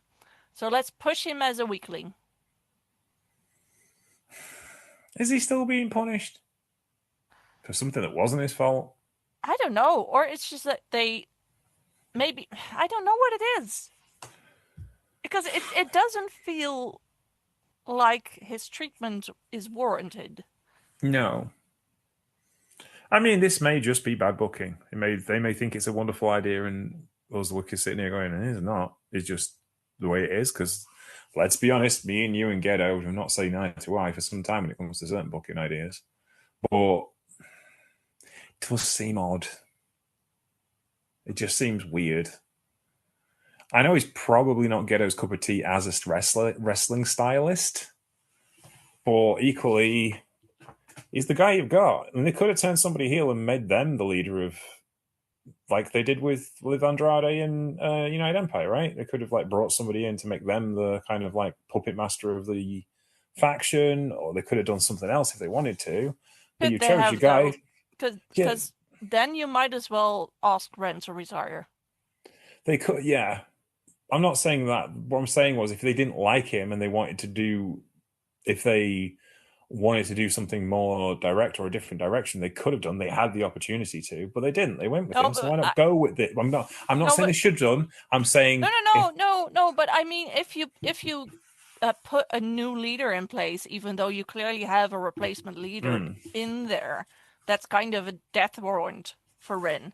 So let's push him as a weakling. Is he still being punished for something that wasn't his fault? I don't know, or it's just that maybe I don't know what it is because it doesn't feel like his treatment is warranted. No. I mean, this may just be bad booking. They may think it's a wonderful idea, and us the workers sitting here going, "It's not. It's just the way it is." Because let's be honest, me and you and Ghetto have not seen eye to eye for some time when it comes to certain booking ideas. But it does seem odd. It just seems weird. I know he's probably not Ghetto's cup of tea as a wrestling stylist, but equally, he's the guy you've got. I mean, they could have turned somebody heel and made them the leader of, like they did with Andrade and United Empire, right? They could have like brought somebody in to make them the kind of like puppet master of the faction, or they could have done something else if they wanted to. But Could you they chose have your guy. though? Because Yeah, then you might as well ask Ren to retire. they could. Yeah, I'm not saying that. What I'm saying was if they didn't like him and they wanted to do, if they wanted to do something more direct or a different direction, they could have done. They had the opportunity to, but they didn't. They went with No, him. So why not go with it? I'm not no, saying they but should have done. I'm no, saying no, if no, no, no. But I mean, if you put a new leader in place, even though you clearly have a replacement leader in there, that's kind of a death warrant for Ren.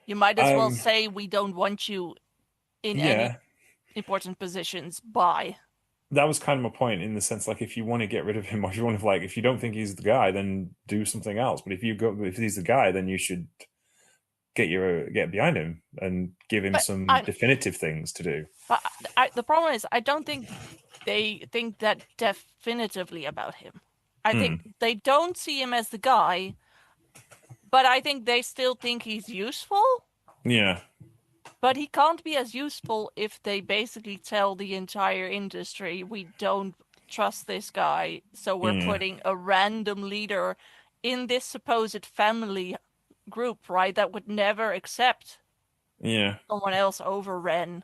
You might as well um say we don't want you in any yeah, important positions. Bye. that was kind of my point in the sense like if you want to get rid of him or if you want to like if you don't think he's the guy, then do something else. But if he's the guy, then you should get behind him and give him But some definitive things to do. the problem is, I don't think they think that definitively about him. I think they don't see him as the guy, But I think they still think he's useful. Yeah. But he can't be as useful if they basically tell the entire industry we don't trust this guy, so we're Yeah. putting a random leader in this supposed family group, right, that would never accept Yeah. someone else over Ren.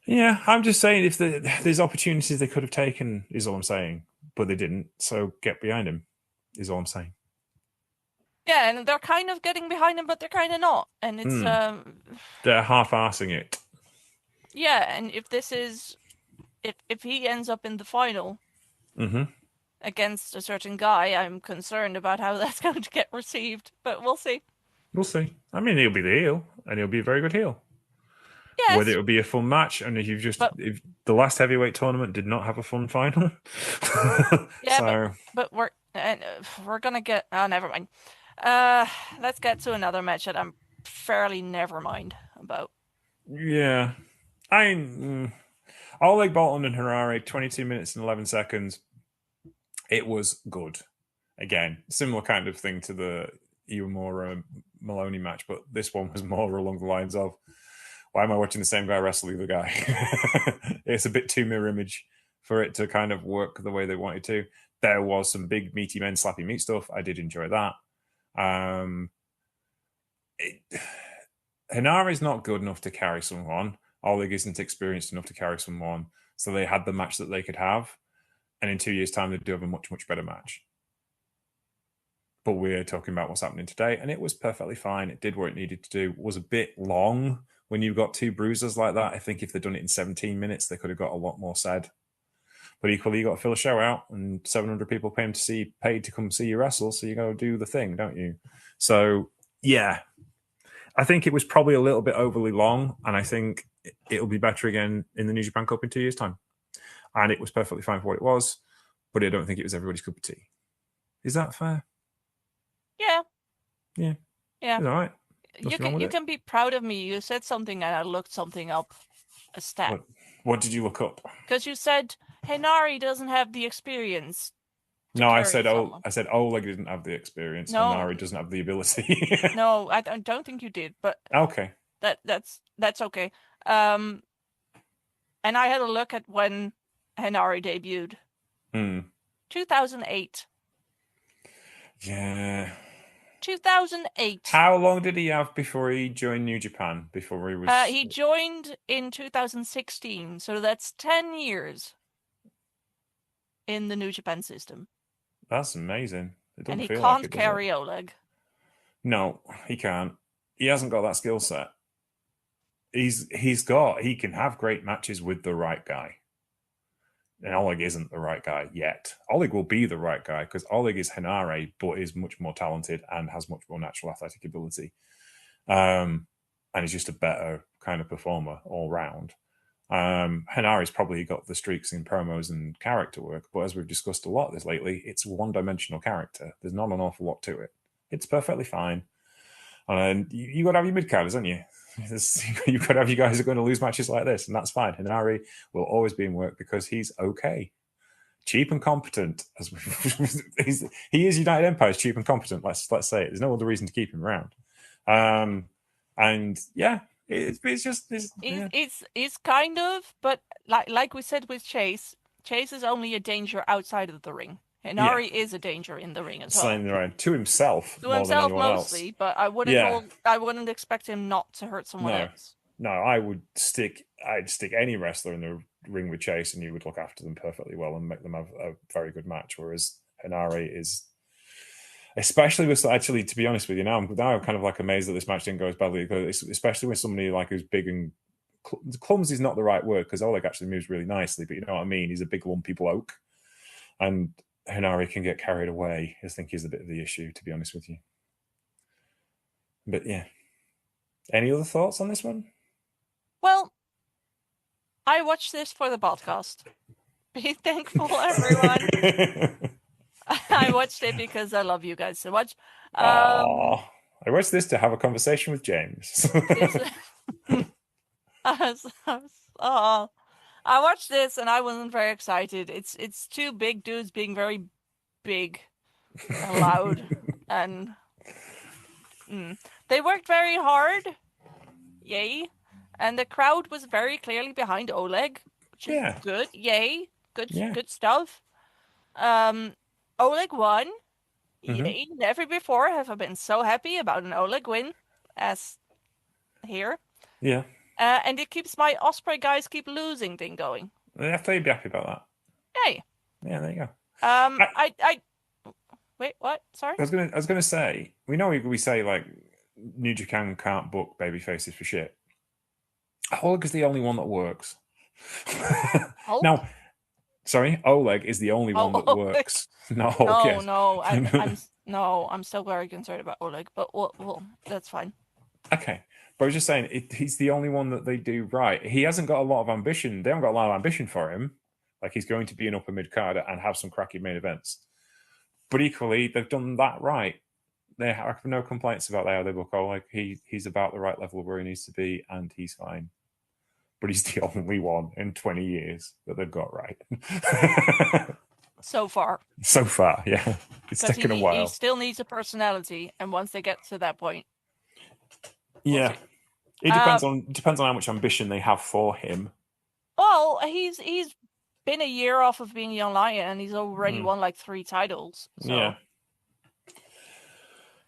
Yeah. I'm just saying, if there's opportunities they could have taken, is all I'm saying, but they didn't. So get behind him, is all I'm saying. Yeah, and they're kind of getting behind him, but they're kind of not. And it's They're half-arsing it. yeah, and if this is if he ends up in the final Mm-hmm. against a certain guy, I'm concerned about how that's going to get received, but we'll see. We'll see. I mean, he'll be the heel, and he'll be a very good heel. Whether Yes, it'll be a fun match, and but if the last heavyweight tournament did not have a fun final, yeah, so but we're gonna get never mind. Let's get to another match that I'm fairly never mind about. yeah, I Oleg Boltin and Harare, 22 minutes and 11 seconds. It was good. Again, similar kind of thing to the Uemura Moloney match, but this one was more along the lines of, why am I watching the same guy wrestle the other guy? It's a bit too mirror image for it to kind of work the way they wanted to. There was some big meaty men slapping meat stuff. I did enjoy that. Henare is not good enough to carry someone. Oleg isn't experienced enough to carry someone. So they had the match that they could have. And in 2 years' time, they do have a much, much better match. But we're talking about what's happening today. And it was perfectly fine. It did what it needed to do. It was a bit long when you've got two bruisers like that. I think if they'd done it in 17 minutes, they could have got a lot more said. But equally, you got to fill a show out, and 700 people paid to come see you wrestle. So you got to do the thing, don't you? So yeah, I think it was probably a little bit overly long, and I think it'll be better again in the New Japan Cup in 2 years' time. And it was perfectly fine for what it was, but I don't think it was everybody's cup of tea. Is that fair? Yeah, Yeah. yeah. It's all right. You can be proud of me. You said something and I looked something up, a stat. What did you look up? Because you said Henare doesn't have the experience. No, I said Oleg didn't have the experience. No, and Henare doesn't have the ability. no, I don't think you did. But okay, that's okay. And I had a look at when Henare debuted. 2008. Yeah. 2008. How long did he have before he joined New Japan? Before he was... He joined in 2016, so that's 10 years in the New Japan system. That's amazing. And he can't carry Oleg. No, he can't. He hasn't got that skill set. He can have great matches with the right guy. And Oleg isn't the right guy yet. Oleg will be the right guy because Oleg is Henare, but is much more talented and has much more natural athletic ability. And is just a better kind of performer all round. Henare's probably got the streaks in promos and character work, but as we've discussed a lot this lately, it's a one-dimensional character. There's not an awful lot to it. It's perfectly fine. And you got to have your mid-carders, haven't you? You've got to have you guys who are going to lose matches like this, and that's fine. Henare will always be in work because he's okay. Cheap and competent. He is United Empire's cheap and competent, let's say it. There's no other reason to keep him around. And yeah, it's just... It's kind of, but like we said with Chase is only a danger outside of the ring. Henare is a danger in the ring as well. Slaying around to himself, more than anyone mostly, else. But I wouldn't expect him not to hurt someone else. No, I'd stick any wrestler in the ring with Chase, and you would look after them perfectly well and make them have a very good match. Whereas Henare is, especially with, actually, to be honest with you, now I'm kind of like amazed that this match didn't go as badly, especially with somebody like who's big and clumsy is not the right word because Oleg actually moves really nicely, but you know what I mean. He's a big lumpy bloke, and Henare can get carried away. I think is a bit of the issue, to be honest with you. But yeah, any other thoughts on this one? Well, I watched this for the podcast. Be thankful, everyone. I watched it because I love you guys so much. I watched this to have a conversation with James. I watched this and I wasn't very excited. It's two big dudes being very big and loud. and they worked very hard. Yay. And the crowd was very clearly behind Oleg, which is Yeah, good. Yay. yeah. Good stuff. Um, Oleg won. Hmm. Yay. Never before have I been so happy about an Oleg win as here. Yeah. And it keeps my Osprey guys keep losing thing going. I thought you'd be happy about that. Yay. Yeah, there you go. I, I wait, what? Sorry? I was gonna say, we say like New Japan can't book baby faces for shit. Oleg is the only one that works. Hulk? Now, sorry, Oleg is the only one Oh, that Oleg. works. Not Hulk, No, yes. no, I'm still very concerned about Oleg, but well, that's fine. Okay, but I was just saying, he's the only one that they do right. He hasn't got a lot of ambition. They haven't got a lot of ambition for him. Like he's going to be an upper mid card and have some cracking main events. But equally, they've done that right. They have no complaints about how they book Oleg. He's about the right level of where he needs to be, and he's fine. But he's the only one in 20 years that they've got right. So far. So far, yeah. It's Because taken a he while. still needs a personality, and once they get to that point, we'll Yeah. see. It depends on how much ambition they have for him. Well, he's been a year off of being Young Lion, and he's already won like 3 titles. So. Yeah.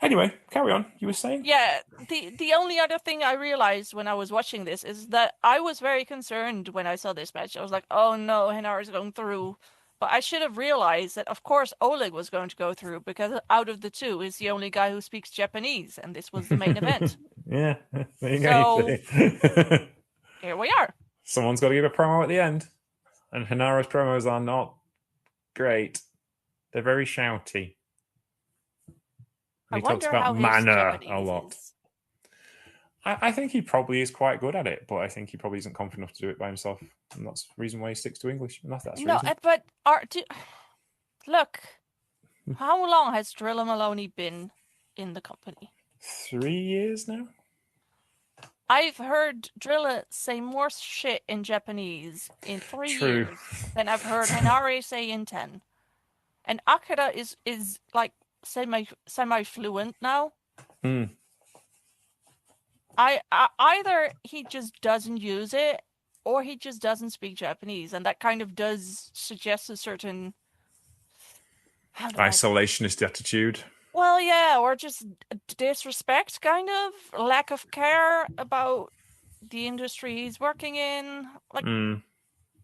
Anyway, carry on. You were saying? Yeah, the only other thing I realized when I was watching this is that I was very concerned when I saw this match. I was like, oh no, HENARE is going through. But I should have realized that, of course, Oleg was going to go through because out of the two, he's the only guy who speaks Japanese, and this was the main event. Yeah. There you So go. here we are. Someone's got to give a promo at the end. And Hanare's promos are not great. They're very shouty. And he talks about manner a lot. Is. I think he probably is quite good at it, but I think he probably isn't confident enough to do it by himself. And that's the reason why he sticks to English. And that's the No, reason. but look, how long has Drilla Moloney been in the company? 3 years now? I've heard Drilla say more shit in Japanese in 3 years than I've heard HENARE say in 10. And Akira is like semi fluent now. I either he just doesn't use it or he just doesn't speak Japanese, and that kind of does suggest a certain isolationist attitude. Well, yeah, or just disrespect, kind of lack of care about the industry he's working in. Like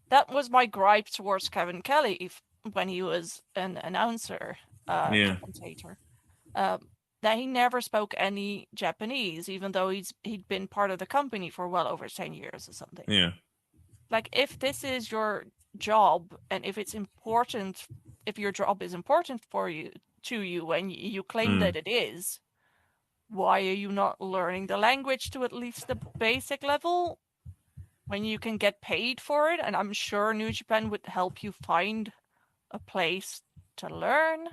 that was my gripe towards Kevin Kelly when he was an announcer, commentator. That he never spoke any Japanese, even though he'd been part of the company for well over 10 years or something. Yeah. Like, if this is your job, and if it's important, if your job is important to you, and you claim that it is, why are you not learning the language to at least the basic level when you can get paid for it? And I'm sure New Japan would help you find a place to learn.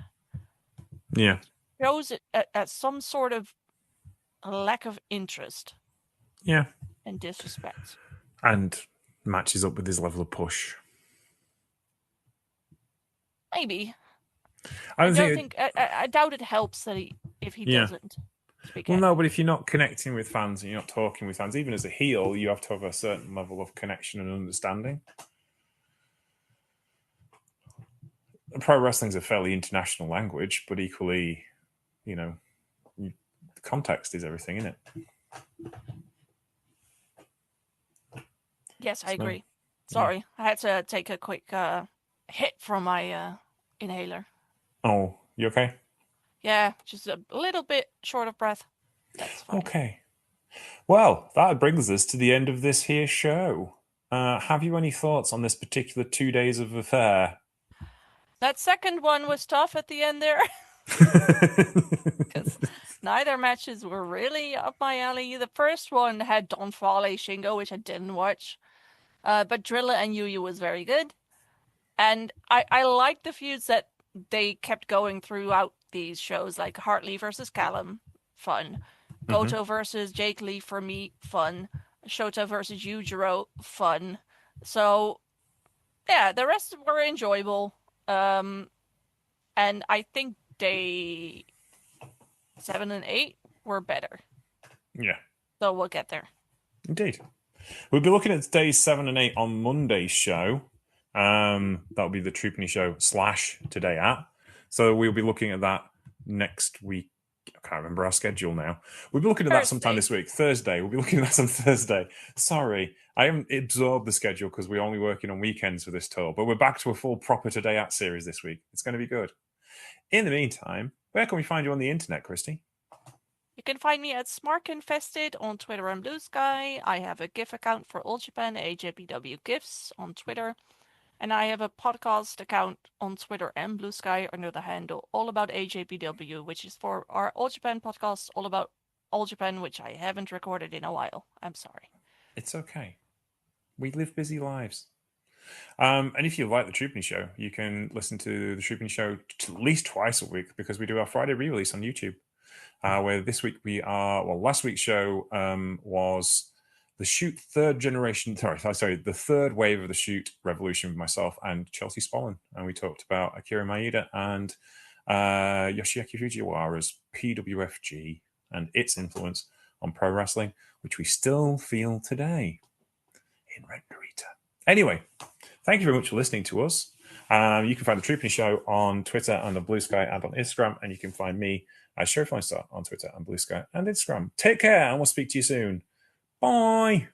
Yeah. It shows it at some sort of lack of interest. Yeah. And disrespect. And matches up with his level of push. Maybe. I doubt it helps that if he doesn't speak. Well, no, but if you're not connecting with fans and you're not talking with fans, even as a heel, you have to have a certain level of connection and understanding. Pro wrestling's a fairly international language, but equally, context is everything, isn't it? Yes, I agree. Sorry, I had to take a quick hit from my inhaler. Oh, you okay? Yeah, just a little bit short of breath. That's fine. Okay. Well, that brings us to the end of this here show. Have you any thoughts on this particular 2 days of affair? That second one was tough at the end there. Because neither matches were really up my alley. The first one had Don Fale Shingo, which I didn't watch. But Drilla and Yuya was very good. And I liked the feuds that they kept going throughout these shows, like Hartley versus Callum, fun. Goto versus Jake Lee, for me, fun. Shota versus Yujiro, fun. So, yeah, the rest were enjoyable. And I think they 7 and 8 were better. Yeah. So we'll get there. Indeed. We'll be looking at days 7 and 8 on Monday's show. That'll be the Troopany show / Today At. So we'll be looking at that next week. I can't remember our schedule now. We'll be looking at that sometime this week. Thursday. We'll be looking at that on Thursday. Sorry, I haven't absorbed the schedule because we're only working on weekends for this tour. But we're back to a full proper Today At series this week. It's going to be good. In the meantime, where can we find you on the internet, Christy? You can find me at SmarkInfested on Twitter and Blue Sky. I have a GIF account for All Japan, AJPW GIFs on Twitter. And I have a podcast account on Twitter and Blue Sky under the handle All About AJPW, which is for our All Japan podcast, All About All Japan, which I haven't recorded in a while. I'm sorry. It's okay. We live busy lives. And if you like the Troopany Show, you can listen to the Troopany Show at least twice a week because we do our Friday re-release on YouTube. Where this week last week's show was the Shoot third generation. Sorry, the third wave of the Shoot revolution with myself and Chelsea Spollin, and we talked about Akira Maeda and Yoshiaki Fujiwara's PWFG and its influence on pro wrestling, which we still feel today in Red Narita. Anyway, thank you very much for listening to us. You can find the Troopany Show on Twitter and on Blue Sky and on Instagram, and you can find me as Sheriff Star on Twitter and Blue Sky and Instagram. Take care, and we'll speak to you soon. Bye.